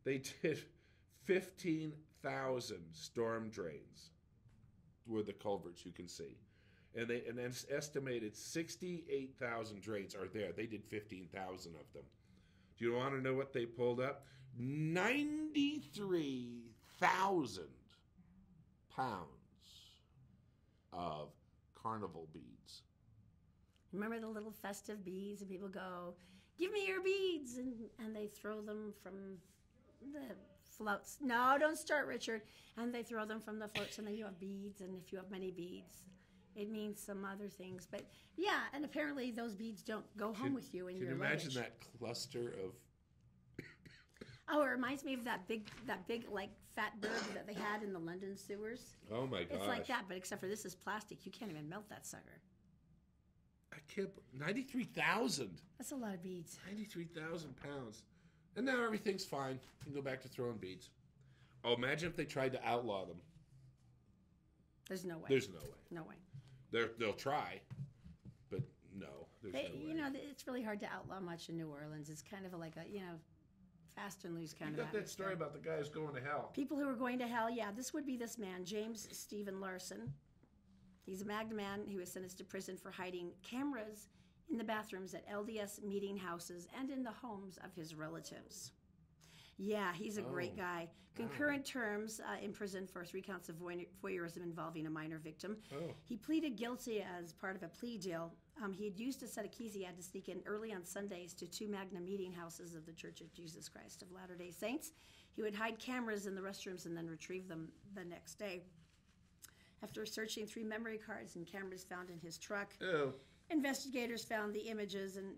They did 15,000 storm drains were the culverts you can see. And then estimated 68,000 drains are there. They did 15,000 of them. Do you want to know what they pulled up? 93,000 pounds of carnival beads. Remember the little festive beads, and people go give me your beads, and they throw them from the floats. No, don't start, Richard. And they throw them from the floats, and then you have beads, and if you have many beads, it means some other things. But yeah, and apparently those beads don't go home with you in your luggage. Can you imagine that cluster of... Oh, it reminds me of that big like fat bird that they had in the London sewers. Oh my gosh. It's like that, but except for this is plastic. You can't even melt that sucker. I can't... 93,000. That's a lot of beads. 93,000 pounds. And now everything's fine. You can go back to throwing beads. Oh, imagine if they tried to outlaw them. There's no way. There's no way. No way. They'll try, but no. There's no way. You know, it's really hard to outlaw much in New Orleans. It's kind of like a, fast and loose kind of got that atmosphere. story about the guys going to hell. People who are going to hell, yeah. This would be this man, James Stephen Larson. He's a Magna man who was sentenced to prison for hiding cameras in the bathrooms at LDS meeting houses and in the homes of his relatives. Yeah, he's a great guy. Concurrent terms in prison for 3 counts of voyeurism involving a minor victim. Oh. He pleaded guilty as part of a plea deal. He had used a set of keys he had to sneak in early on Sundays to 2 Magna meeting houses of the Church of Jesus Christ of Latter-day Saints. He would hide cameras in the restrooms and then retrieve them the next day. After searching 3 memory cards and cameras found in his truck, investigators found the images and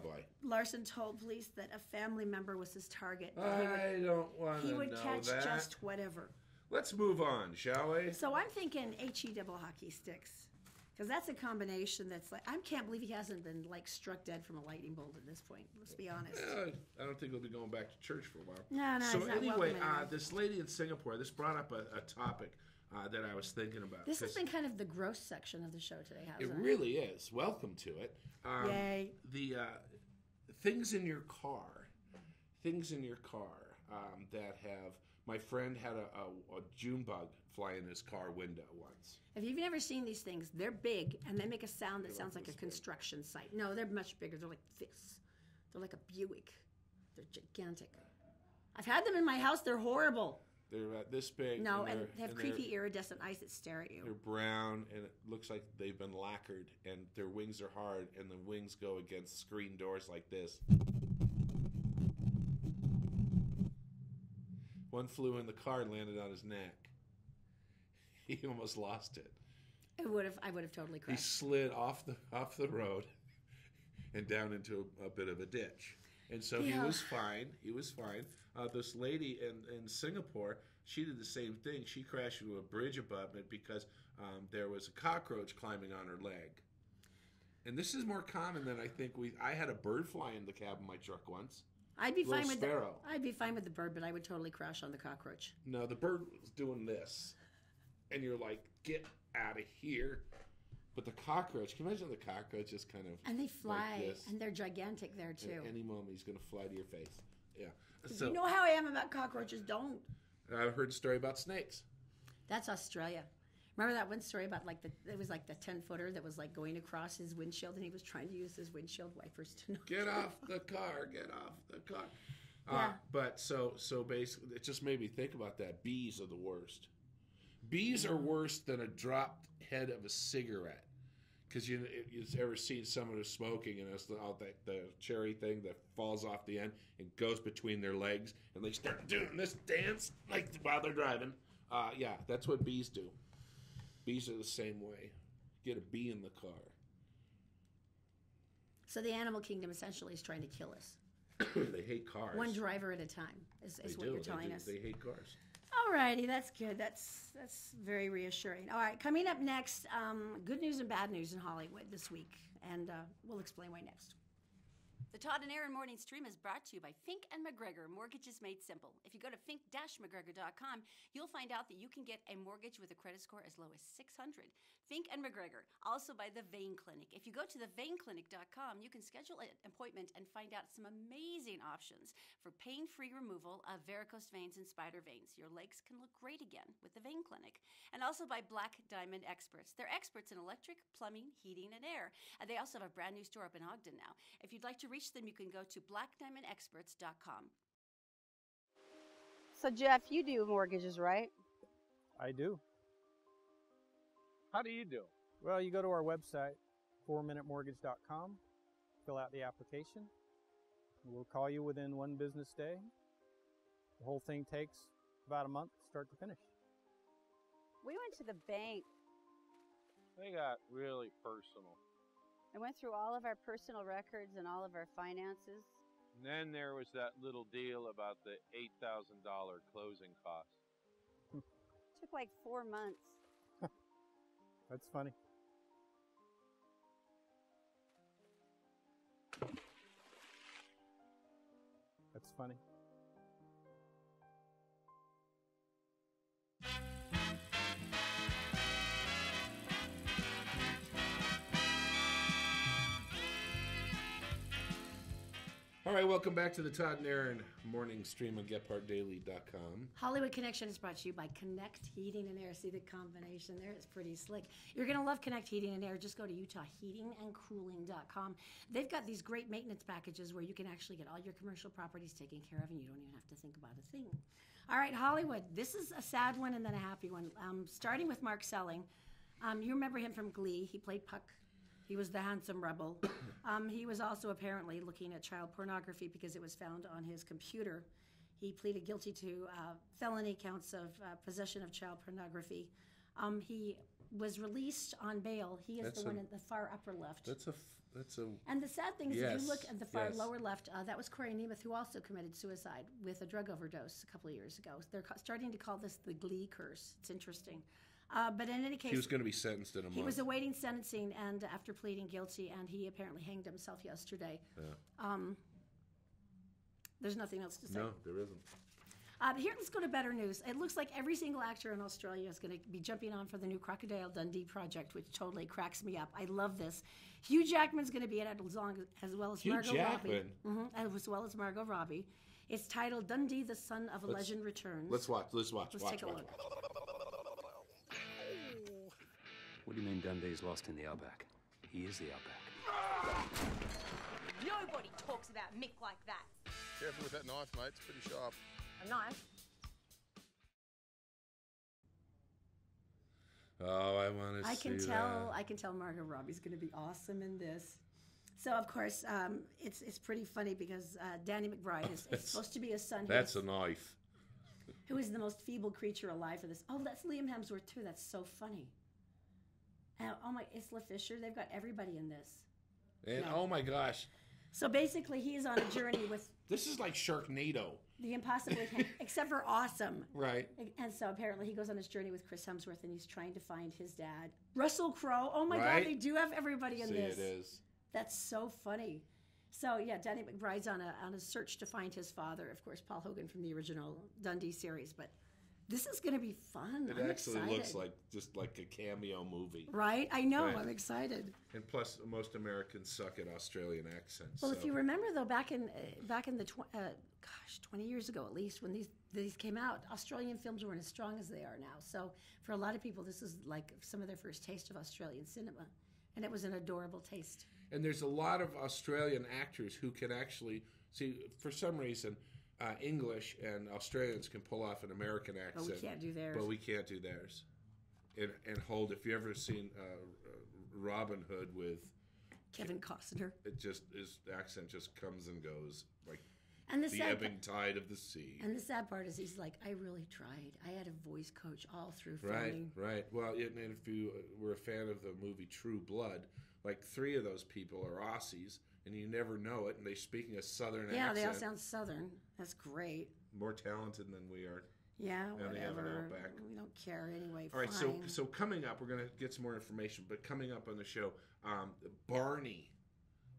boy. Larson told police that a family member was his target. I don't want to know that. He would catch just whatever. Let's move on, shall we? So I'm thinking HE double hockey sticks. Because that's a combination that's like, I can't believe he hasn't been struck dead from a lightning bolt at this point. Let's be honest. I don't think he'll be going back to church for a while. No, so he's not anyway, welcome this lady in Singapore, this brought up a topic that I was thinking about. This has been kind of the gross section of the show today, hasn't it? It really is. Welcome to it. Yay. The things in your car that have... My friend had a June bug fly in his car window once. If you've never seen these things, they're big, and they make a sound that sounds like a construction site. No, they're much bigger. They're like this. They're like a Buick. They're gigantic. I've had them in my house. They're horrible. They're about this big. No, and they have creepy iridescent eyes that stare at you. They're brown, and it looks like they've been lacquered, and their wings are hard, and the wings go against screen doors like this. One flew in the car and landed on his neck. He almost lost it. I would have totally crashed. He slid off the road and down into a bit of a ditch. And so he was fine. He was fine. This lady in Singapore, she did the same thing. She crashed into a bridge abutment because there was a cockroach climbing on her leg. And this is more common than I think I had a bird fly in the cab of my truck once. I'd be fine with sparrow. I'd be fine with the bird, but I would totally crash on the cockroach. No, the bird was doing this. And you're like, get out of here. But the cockroach, can you imagine the cockroach just kind of... And they fly, like this? And they're gigantic there, too. At any moment, he's going to fly to your face. Yeah. So, you know how I am about cockroaches, don't. I've heard a story about snakes. That's Australia. Remember that one story about it was like the 10-footer that was going across his windshield, and he was trying to use his windshield wipers to knock Get off the car, get off the car. Yeah. But so basically, it just made me think about that. Bees are the worst. Bees are worse than a dropped head of a cigarette. Because you've ever seen someone who's smoking and it's the cherry thing that falls off the end and goes between their legs, and they start doing this dance while they're driving. Yeah, that's what bees do. Bees are the same way. Get a bee in the car. So the animal kingdom essentially is trying to kill us. They hate cars. One driver at a time is what you're telling us. They hate cars. Alrighty, that's good. That's very reassuring. All right, coming up next, good news and bad news in Hollywood this week, and we'll explain why next. The Todd and Erin Morning Stream is brought to you by Fink & McGregor, Mortgages Made Simple. If you go to fink-mcgregor.com, you'll find out that you can get a mortgage with a credit score as low as 600. Fink & McGregor, also by the Vein Clinic. If you go to theveinclinic.com, you can schedule an appointment and find out some amazing options for pain-free removal of varicose veins and spider veins. Your legs can look great again with the Vein Clinic. And also by Black Diamond Experts. They're experts in electric, plumbing, heating, and air. They also have a brand new store up in Ogden now. If you'd like to reach them, you can go to blackdiamondexperts.com. So Jeff, you do mortgages, right? I do. How do you do? Well, you go to our website, 4minutemortgage.com, fill out the application. We'll call you within 1 business day. The whole thing takes about a month, start to finish. We went to the bank They got really personal. and went through all of our personal records and all of our finances. And then there was that little deal about the $8,000 closing costs. Took like 4 months. That's funny. That's funny. All right, welcome back to the Todd and Erin morning stream on GetPartDaily.com. Hollywood Connection is brought to you by Connect Heating and Air. See the combination there? It's pretty slick. You're going to love Connect Heating and Air. Just go to UtahHeatingandCooling.com. They've got these great maintenance packages where you can actually get all your commercial properties taken care of and you don't even have to think about a thing. All right, Hollywood. This is a sad one and then a happy one. Starting with Mark Selling. You remember him from Glee. He played Puck. He was the handsome rebel. He was also apparently looking at child pornography because it was found on his computer. He pleaded guilty to felony counts of possession of child pornography. He was released on bail. He is the one at the far upper left. That's a. And the sad thing is, if you look at the far yes. lower left, that was Corey Nemeth, who also committed suicide with a drug overdose a couple of years ago. They're starting to call this the Glee curse. It's interesting. But in any case, He was going to be sentenced in a month. he was awaiting sentencing, and after pleading guilty, and he apparently hanged himself yesterday. Yeah. There's nothing else to say. No, there isn't. Here, let's go to better news. It looks like every single actor in Australia is going to be jumping on for the new Crocodile Dundee project, which totally cracks me up. I love this. Hugh Jackman's going to be in it as well as Hugh Margot Jackman? Robbie. As well as Margot Robbie. It's titled Dundee, the Son of a Legend Returns. Let's watch. Let's take a look. What do you mean Dundee's lost in the outback? He is the outback. Nobody talks about Mick like that. Careful with that knife, mate. It's pretty sharp. A knife? Oh, I want to see that. I can tell Margot Robbie's going to be awesome in this. So, of course, it's pretty funny because Danny McBride is supposed to be a son. That's a knife. Who is the most feeble creature alive for this? Oh, that's Liam Hemsworth, too. That's so funny. Oh, my, Isla Fisher. They've got everybody in this. And oh, my gosh. So, basically, he is on a journey with... This is like Sharknado. The impossibly... except for awesome. Right. And so, apparently, he goes on his journey with Chris Hemsworth, and he's trying to find his dad. Russell Crowe. Oh, my God, they do have everybody in this. See, it is. That's so funny. So, yeah, Danny McBride's on a search to find his father. Of course, Paul Hogan from the original Dundee series. But this is going to be fun. It actually looks like just like a cameo movie. Right? I know. Right. I'm excited. And plus, most Americans suck at Australian accents. Well, so. if you remember, though, back in the 20 years ago at least, when these came out, Australian films weren't as strong as they are now. So for a lot of people, this is like some of their first taste of Australian cinema. And it was an adorable taste. And there's a lot of Australian actors who can actually see, for some reason, English and Australians can pull off an American accent. But we can't do theirs. But we can't do theirs. And hold, if you ever seen Robin Hood with Kevin Costner, his accent just comes and goes like and the ebbing tide of the sea. And the sad part is he's like, I really tried. I had a voice coach all through filming. Right. Well, and if you were a fan of the movie True Blood, like 3 of those people are Aussies, and you never know it, and they're speaking a Southern accent. Yeah, they all sound Southern. That's great. More talented than we are. Yeah, and they have an whatever. outback. We don't care anyway. All right, fine. so coming up, we're going to get some more information, but coming up on the show, Barney,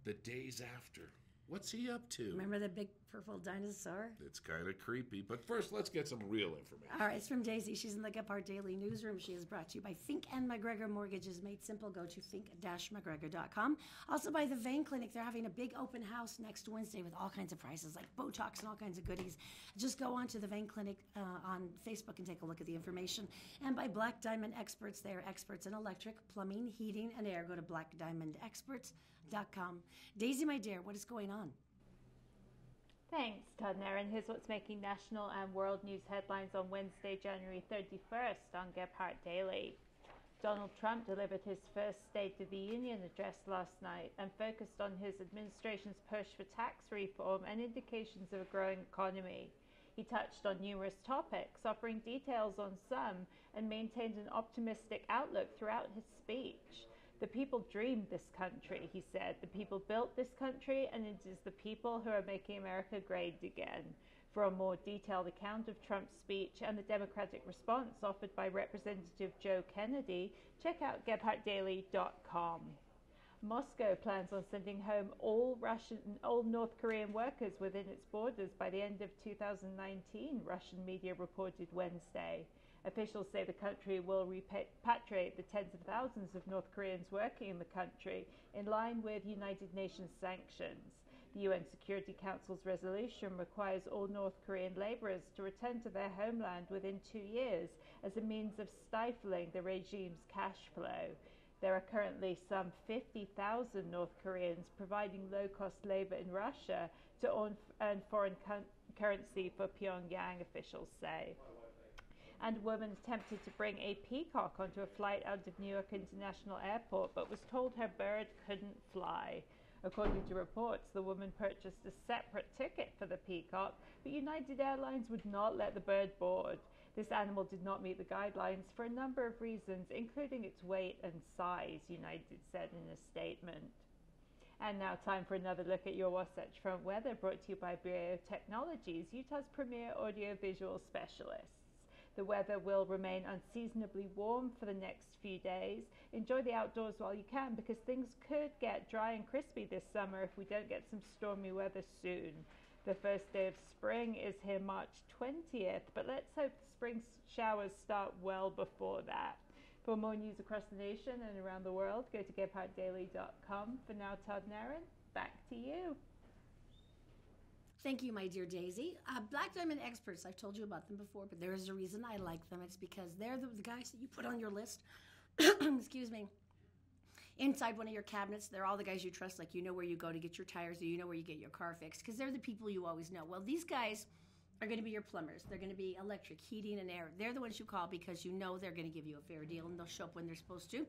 the days after. What's he up to? Remember the big purple dinosaur? It's kind of creepy. But first, let's get some real information. All right, it's from Daisy. She's in the Gephardt Daily Newsroom. She is brought to you by Fink & McGregor Mortgages Made Simple. Go to fink-mcgregor.com. Also by the Vein Clinic. They're having a big open house next Wednesday with all kinds of prizes like Botox and all kinds of goodies. Just go on to the Vein Clinic on Facebook and take a look at the information. And by Black Diamond Experts. They are experts in electric, plumbing, heating, and air. Go to blackdiamondexperts.com. Daisy, my dear, what is going on? Thanks, Todd and Erin. Here's what's making national and world news headlines on Wednesday, January 31st on Gephardt Daily. Donald Trump delivered his first State of the Union address last night and focused on his administration's push for tax reform and indications of a growing economy. He touched on numerous topics, offering details on some, and maintained an optimistic outlook throughout his speech. The people dreamed this country, he said. The people built this country, and it is the people who are making America great again. For a more detailed account of Trump's speech and the Democratic response offered by Representative Joe Kennedy, check out GebhardtDaily.com. Moscow plans on sending home all North Korean workers within its borders by the end of 2019, Russian media reported Wednesday. Officials say the country will repatriate the tens of thousands of North Koreans working in the country in line with United Nations sanctions. The UN Security Council's resolution requires all North Korean laborers to return to their homeland within 2 years as a means of stifling the regime's cash flow. There are currently some 50,000 North Koreans providing low-cost labor in Russia to earn foreign currency for Pyongyang, officials say. And a woman attempted to bring a peacock onto a flight out of New York International Airport, but was told her bird couldn't fly. According to reports, the woman purchased a separate ticket for the peacock, but United Airlines would not let the bird board. This animal did not meet the guidelines for a number of reasons, including its weight and size, United said in a statement. And now time for another look at your Wasatch Front weather, brought to you by Brio Technologies, Utah's premier audiovisual specialists. The weather will remain unseasonably warm for the next few days. Enjoy the outdoors while you can, because things could get dry and crispy this summer if we don't get some stormy weather soon. The first day of spring is here March 20th, but let's hope the spring showers start well before that. For more news across the nation and around the world, go to GebhardtDaily.com. For now, Todd and Erin, back to you. Thank you, my dear Daisy. Black Diamond Experts, I've told you about them before, but there is a reason I like them. It's because they're the guys that you put on your list, excuse me, inside one of your cabinets. They're all the guys you trust, like you know where you go to get your tires, or you know where you get your car fixed, because they're the people you always know. Well, these guys are going to be your plumbers. They're going to be electric, heating, and air. They're the ones you call because you know they're going to give you a fair deal, and they'll show up when they're supposed to.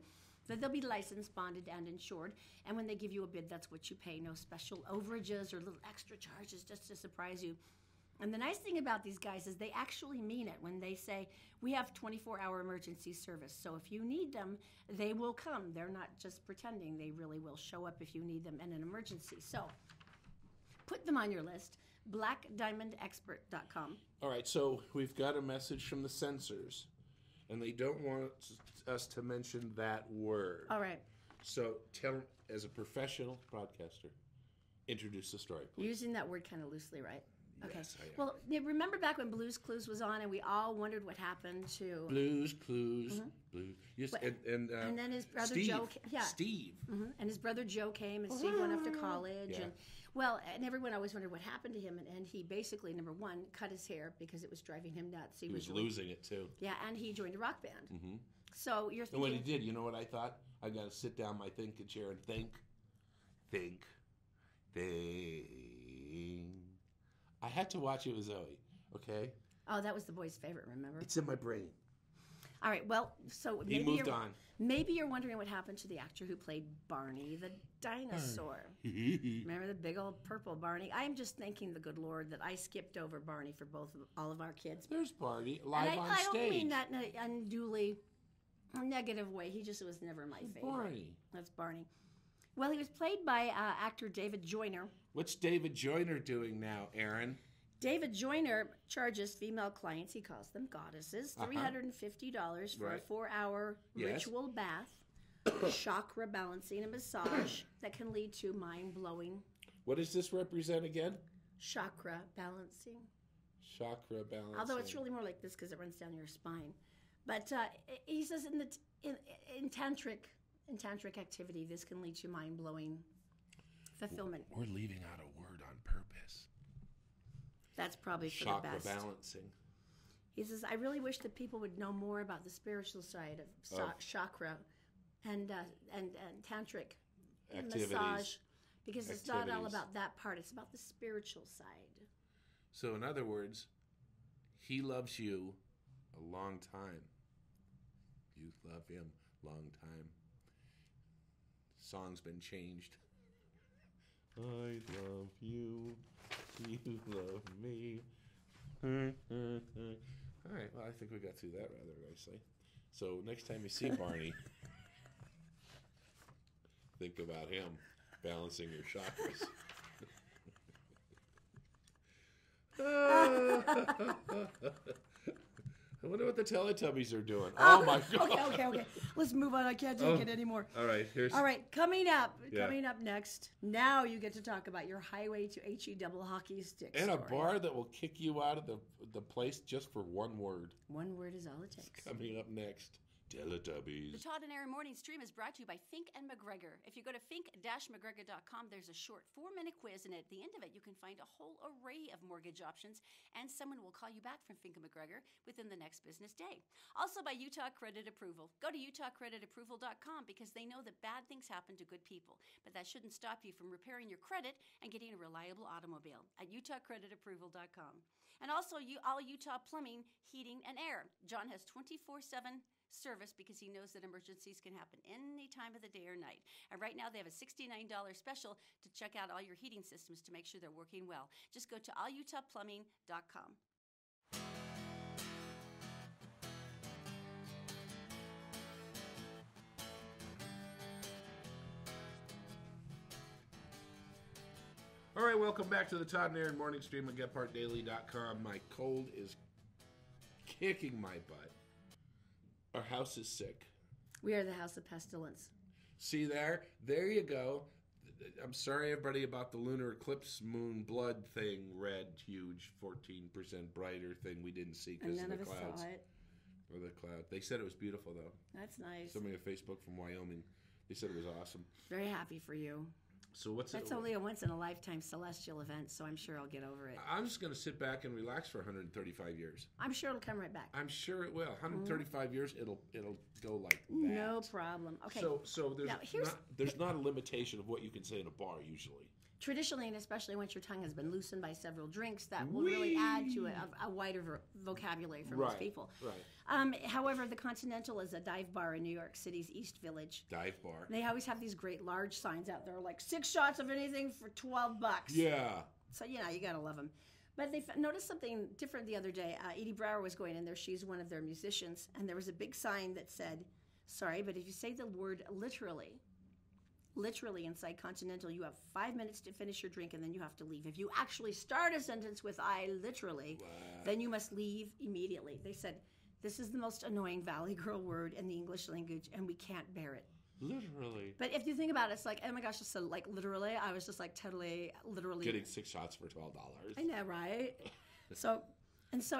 That they'll be licensed, bonded, and insured. And when they give you a bid, that's what you pay. No special overages or little extra charges just to surprise you. And the nice thing about these guys is they actually mean it when they say, we have 24-hour emergency service. So if you need them, they will come. They're not just pretending. They really will show up if you need them in an emergency. So put them on your list, blackdiamondexpert.com. All right, so we've got a message from the censors, and they don't want us to mention that word. All right. So tell, as a professional broadcaster, introduce the story, please. Using that word kind of loosely, right? Okay. Yes, I am. Well, remember back when Blue's Clues was on, and we all wondered what happened to Blues Clues, Blues. Yes, and then his brother Steve. Joe. Steve. And his brother Joe came, and Steve went off to college, and everyone always wondered what happened to him, and he basically, number one, cut his hair because it was driving him nuts. He was losing it too. Yeah, and he joined a rock band. So you're thinking. And when he did, you know what I thought? I got to sit down my thinking chair and think. I had to watch it with Zoe, okay? Oh, that was the boy's favorite, remember? It's in my brain. All right, well, so he moved on. Maybe you're wondering what happened to the actor who played Barney the dinosaur. Remember the big old purple Barney? I am just thanking the good Lord that I skipped over Barney for all of our kids. There's Barney live on stage. I don't mean that in an unduly negative way. He just was never my favorite. Barney. That's Barney. Well, he was played by actor David Joyner. What's David Joyner doing now, Erin? David Joyner charges female clients, he calls them goddesses, $350 for a 4-hour ritual bath, chakra balancing, and massage that can lead to mind-blowing. What does this represent again? Chakra balancing. Chakra balancing. Although it's really more like this because it runs down your spine. But he says in tantric activity, this can lead to mind-blowing fulfillment. We're leaving out a word on purpose. That's probably for chakra the best. Balancing. He says, I really wish that people would know more about the spiritual side of chakra and tantric massage, because it's not all about that part. It's about the spiritual side. So in other words, he loves you a long time. You love him long time. Song's been changed. I love you. You love me. All right, well, I think we got through that rather nicely. So next time you see Barney, think about him balancing your chakras. I wonder what the Teletubbies are doing. Oh my God. Okay. Let's move on. I can't take it anymore. All right, All right, coming up next. Now you get to talk about your highway to HE double hockey stick And story. a bar that will kick you out of the place just for one word. One word is all it takes. Coming up next, Teletubbies. The Todd and Erin Morning Stream is brought to you by Fink and McGregor. If you go to fink-mcgregor.com, there's a short 4-minute quiz, and at the end of it, you can find a whole array of mortgage options, and someone will call you back from Fink and McGregor within the next business day. Also by Utah Credit Approval. Go to utahcreditapproval.com because they know that bad things happen to good people, but that shouldn't stop you from repairing your credit and getting a reliable automobile at utahcreditapproval.com. And also all Utah Plumbing, Heating, and Air. John has 24/7 service because he knows that emergencies can happen any time of the day or night. And right now they have a $69 special to check out all your heating systems to make sure they're working well. Just go to allutahplumbing.com. All right, welcome back to the Todd and Erin Morning Stream on GetPartDaily.com. My cold is kicking my butt. Our house is sick. We are the house of pestilence. See there? There you go. I'm sorry, everybody, about the lunar eclipse moon blood thing, red, huge, 14% brighter thing we didn't see because of the clouds. None of us saw it. Or the cloud. They said it was beautiful, though. That's nice. Somebody on Facebook from Wyoming, they said it was awesome. Very happy for you. So what's That's only a once-in-a-lifetime celestial event, so I'm sure I'll get over it. I'm just going to sit back and relax for 135 years. I'm sure it'll come right back. I'm sure it will. 135 years, it'll go like that. No problem. Okay. So there's not a limitation of what you can say in a bar usually. Traditionally, and especially once your tongue has been loosened by several drinks, that will really add to a wider vocabulary for most people. Right. However, the Continental is a dive bar in New York City's East Village. Dive bar. They always have these great large signs out there, like 6 shots of anything for $12. Yeah. So, you gotta love them. But they noticed something different the other day. Edie Brower was going in there. She's one of their musicians. And there was a big sign that said, sorry, but if you say the word literally inside Continental, you have 5 minutes to finish your drink and then you have to leave. If you actually start a sentence with I literally, then you must leave immediately. They said, this is the most annoying Valley Girl word in the English language and we can't bear it. Literally. But if you think about it, it's like, oh my gosh, just so like literally, I was just like totally, literally. Getting 6 shots for $12. I know, right? So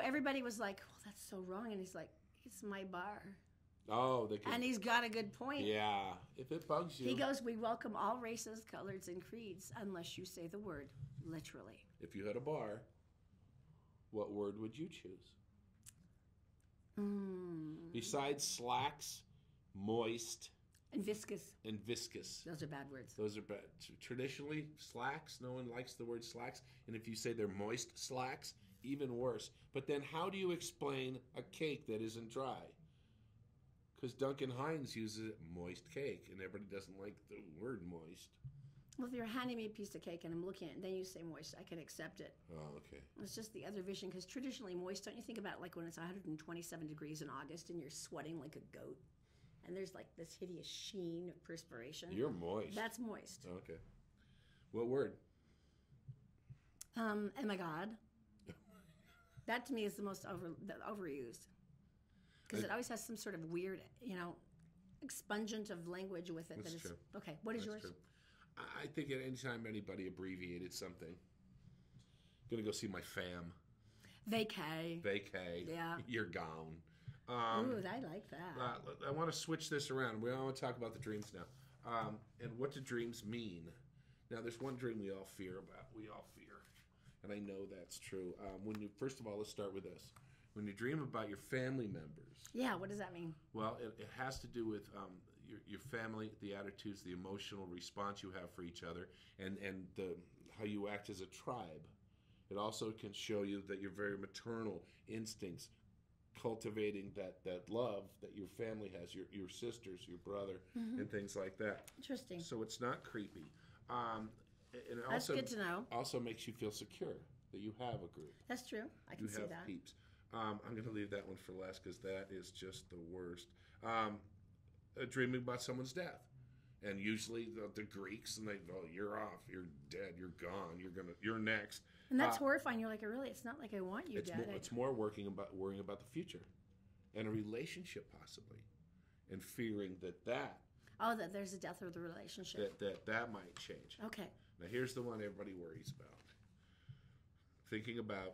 everybody was like, well, that's so wrong. And he's like, it's my bar. Oh, and he's got a good point. Yeah, if it bugs you. He goes, we welcome all races, colors, and creeds, unless you say the word literally. If you had a bar, what word would you choose? Besides slacks, moist, and viscous. Those are bad words. Those are bad. Traditionally, slacks, no one likes the word slacks. And if you say they're moist slacks, even worse. But then how do you explain a cake that isn't dry? Because Duncan Hines uses moist cake, and everybody doesn't like the word moist. Well, if you're handing me a piece of cake and I'm looking at it, and then you say moist, I can accept it. Oh, okay. It's just the other vision, because traditionally moist, don't you think about like when it's 127 degrees in August and you're sweating like a goat, and there's like this hideous sheen of perspiration? You're moist. That's moist. Okay. What word? Oh my God. That to me is the most overused. Because it always has some sort of weird, expungent of language with it. That's true. Okay, what is yours? True. I think at any time anybody abbreviated something. Gonna go see my fam. Vacay. Yeah. You're gone. Ooh, I like that. I want to switch this around. We want to talk about the dreams now. And what do dreams mean? Now, there's one dream we all fear about. And I know that's true. First of all, let's start with this. When you dream about your family members. Yeah, what does that mean? Well, it has to do with your family, the attitudes, the emotional response you have for each other, and how you act as a tribe. It also can show you that your very maternal instincts cultivating that love that your family has, your sisters, your brother, and things like that. Interesting. So it's not creepy. And it That's also, good to know. Also makes you feel secure that you have a group. That's true. I can You see have that. peeps. I'm going to leave that one for last because that is just the worst. Dreaming about someone's death. And usually the Greeks, and they go, you're off, you're dead, you're gone, you're next. And that's horrifying. You're like, really, it's not like I want you dead. It's more worrying about the future and a relationship possibly, and fearing that Oh, that there's a death of the relationship. that might change. Okay. Now here's the one everybody worries about. Thinking about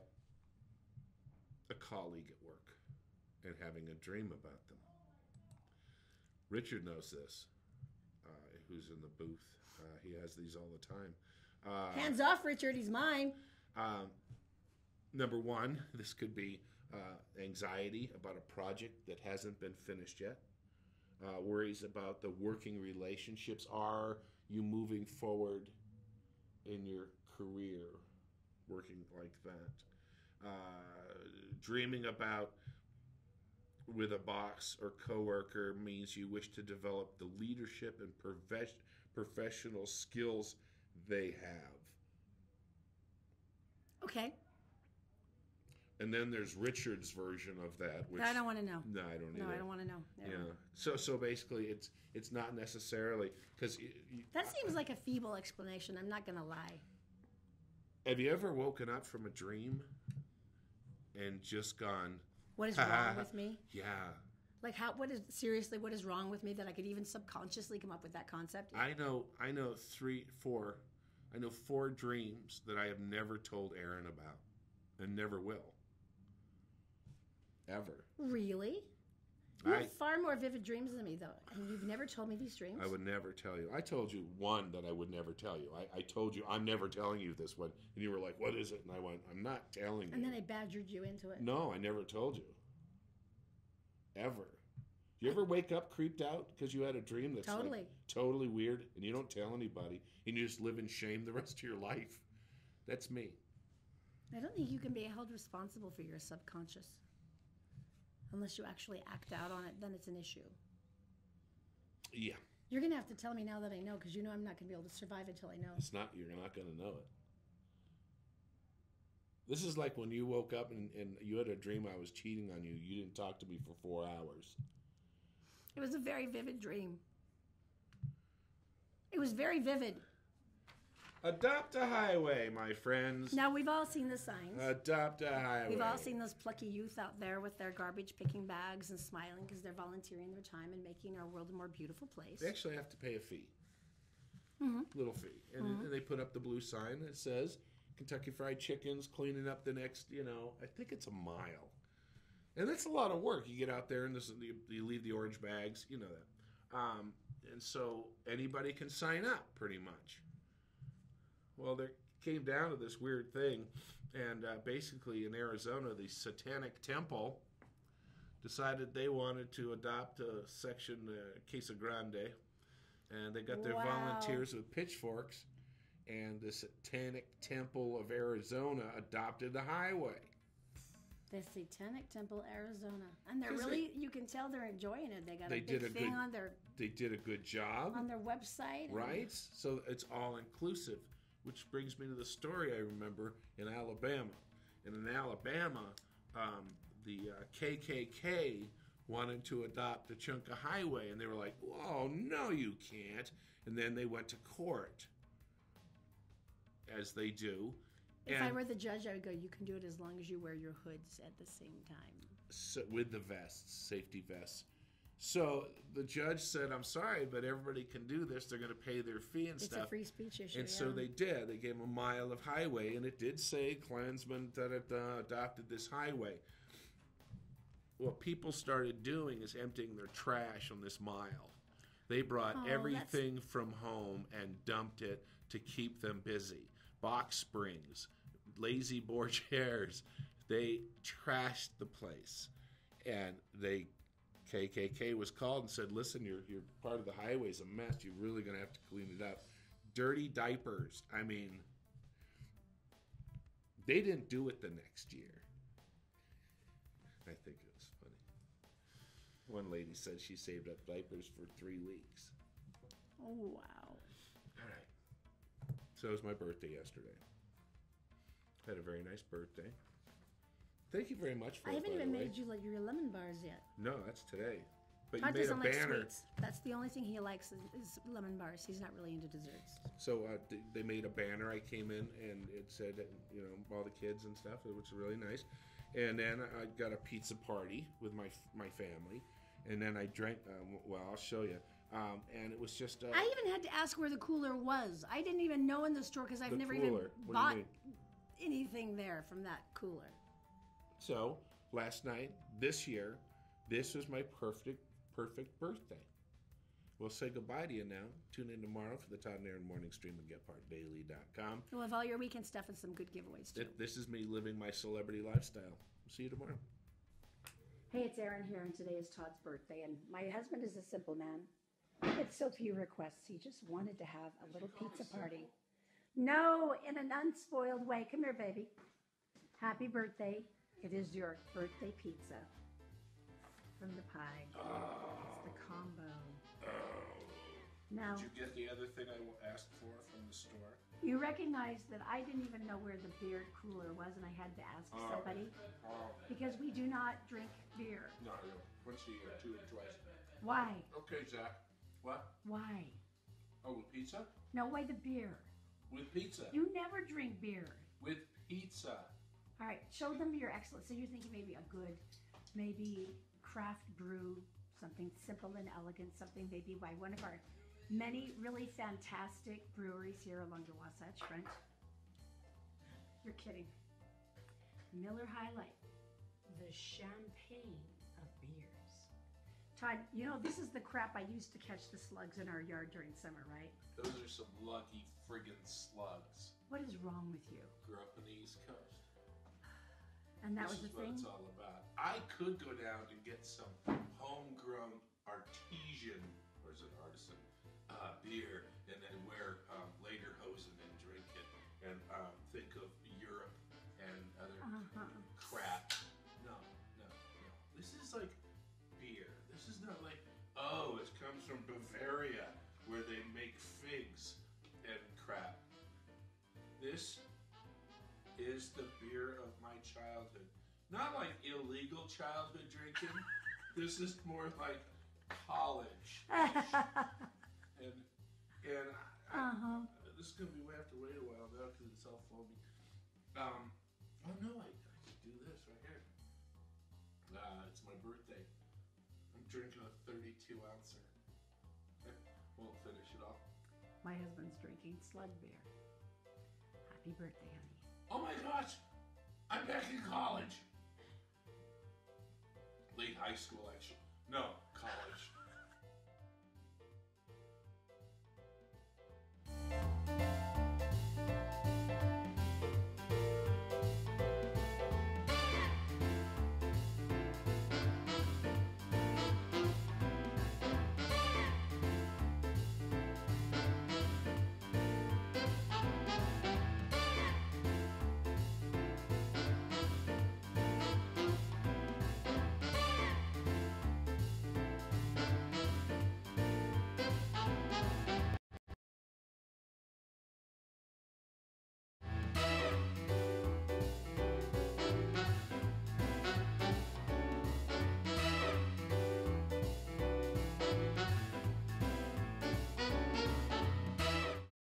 a colleague at work and having a dream about them. Richard knows this, who's in the booth. He has these all the time. Hands off, Richard. He's mine. Number one, this could be anxiety about a project that hasn't been finished yet. Worries about the working relationships. Are you moving forward in your career working like that? Dreaming about with a boss or coworker means you wish to develop the leadership and professional skills they have. Okay. And then there's Richard's version of that, which I don't want to know. No, I don't either. No, I don't want to know. Yeah. So basically, it's not necessarily because that seems like a feeble explanation. I'm not going to lie. Have you ever woken up from a dream and just gone, what is wrong with me? Yeah. Like what is wrong with me that I could even subconsciously come up with that concept? I know 4 dreams that I have never told Erin about and never will. Ever. Really? You have far more vivid dreams than me, though, and you've never told me these dreams. I would never tell you. I told you one that I would never tell you. I told you, I'm never telling you this one. And you were like, what is it? And I went, I'm not telling you. And then I badgered you into it. No, I never told you. Ever. Do you ever wake up creeped out because you had a dream that's totally weird and you don't tell anybody and you just live in shame the rest of your life? That's me. I don't think you can be held responsible for your subconscious. Unless you actually act out on it, then it's an issue. Yeah. You're going to have to tell me now that I know, because you know I'm not going to be able to survive until I know. You're not going to know it. This is like when you woke up and you had a dream I was cheating on you. You didn't talk to me for 4 hours. It was a very vivid dream. It was very vivid. Adopt a highway, my friends. Now, we've all seen the signs. Adopt a highway. We've all seen those plucky youth out there with their garbage picking bags and smiling because they're volunteering their time and making our world a more beautiful place. They actually have to pay a fee. Mm-hmm. Little fee. And they put up the blue sign that says Kentucky Fried Chicken's cleaning up the next, I think it's a mile. And that's a lot of work. You get out there and you leave the orange bags, you know that. And so anybody can sign up pretty much. Well, there came down to this weird thing, and basically in Arizona, the Satanic Temple decided they wanted to adopt a section, Casa Grande, and they got their volunteers with pitchforks, and the Satanic Temple of Arizona adopted the highway. The Satanic Temple, Arizona. And they're really, you can tell they're enjoying it. They got a big thing on their... They did a good job. On their website. Right? So it's all inclusive. Which brings me to the story I remember in Alabama. And in Alabama, the KKK wanted to adopt a chunk of highway, and they were like, "Oh, no, you can't." And then they went to court, as they do. If I were the judge, I would go, "You can do it as long as you wear your hoods at the same time." So, with the vests, safety vests. So the judge said, "I'm sorry, but everybody can do this. They're going to pay their fee and stuff." It's a free speech issue. And so they did. They gave them a mile of highway, and it did say Klansmen adopted this highway. What people started doing is emptying their trash on this mile. They brought everything from home and dumped it to keep them busy. Box springs, lazy boy chairs. They trashed the place, and KKK was called and said, "Listen, your part of the highway's a mess. You're really going to have to clean it up." Dirty diapers. I mean, they didn't do it the next year. I think it was One lady said she saved up diapers for 3 weeks. Oh, wow. All right. So it was my birthday yesterday. Had a very nice birthday. Thank you very much for I it, haven't by even the way. made you like your lemon bars yet. No, that's today. But Todd you made a doesn't like banner. sweets. That's the only thing he likes is lemon bars. He's not really into desserts. So they made a banner. I came in and it said, all the kids and stuff, which was really nice. And then I got a pizza party with my family. And then I drank. I'll show you. And it was just. I even had to ask where the cooler was. I didn't even know in the store because I've never even bought anything there from that cooler. So last night, this year, this was my perfect birthday. We'll say goodbye to you now. Tune in tomorrow for the Todd and Erin morning stream at GetPartDaily.com. We'll have all your weekend stuff and some good giveaways too. This is me living my celebrity lifestyle. See you tomorrow. Hey, it's Erin here, and today is Todd's birthday, and my husband is a simple man. It's so few requests. He just wanted to have a little pizza party. No, in an unspoiled way. Come here, baby. Happy birthday. It is your birthday pizza from the pie. It's the combo. Now, did you get the other thing I asked for from the store? You recognize that I didn't even know where the beer cooler was, and I had to ask somebody because we do not drink beer. No, once a year, twice. Why? Okay, Zach. What? Why? Oh, with pizza? No, why the beer? With pizza. You never drink beer. With pizza. All right, show them your excellence. So you're thinking maybe a good, maybe craft brew, something simple and elegant, something maybe by one of our many really fantastic breweries here along the Wasatch Front. You're kidding. Miller High Life, the champagne of beers. Todd, this is the crap I used to catch the slugs in our yard during summer, right? Those are some lucky friggin' slugs. What is wrong with you? Grew up on the East Coast. And that was the thing? This is what it's all about. I could go down and get some homegrown artesian, or is it artisan, beer, and then wear lederhosen and drink it, and think of Europe and other crap. No. This is like beer. This is not like, it comes from Bavaria, where they make figs and crap. This is the beer of my childhood. Not like illegal childhood drinking. This is more like college. and this is gonna be. We have to wait a while though because it's all foamy. I could do this right here. It's my birthday. I'm drinking a 32 ouncer. Won't finish it off. My husband's drinking slug beer. Happy birthday, honey. Oh my gosh! I'm back in college. Late high school, actually. No,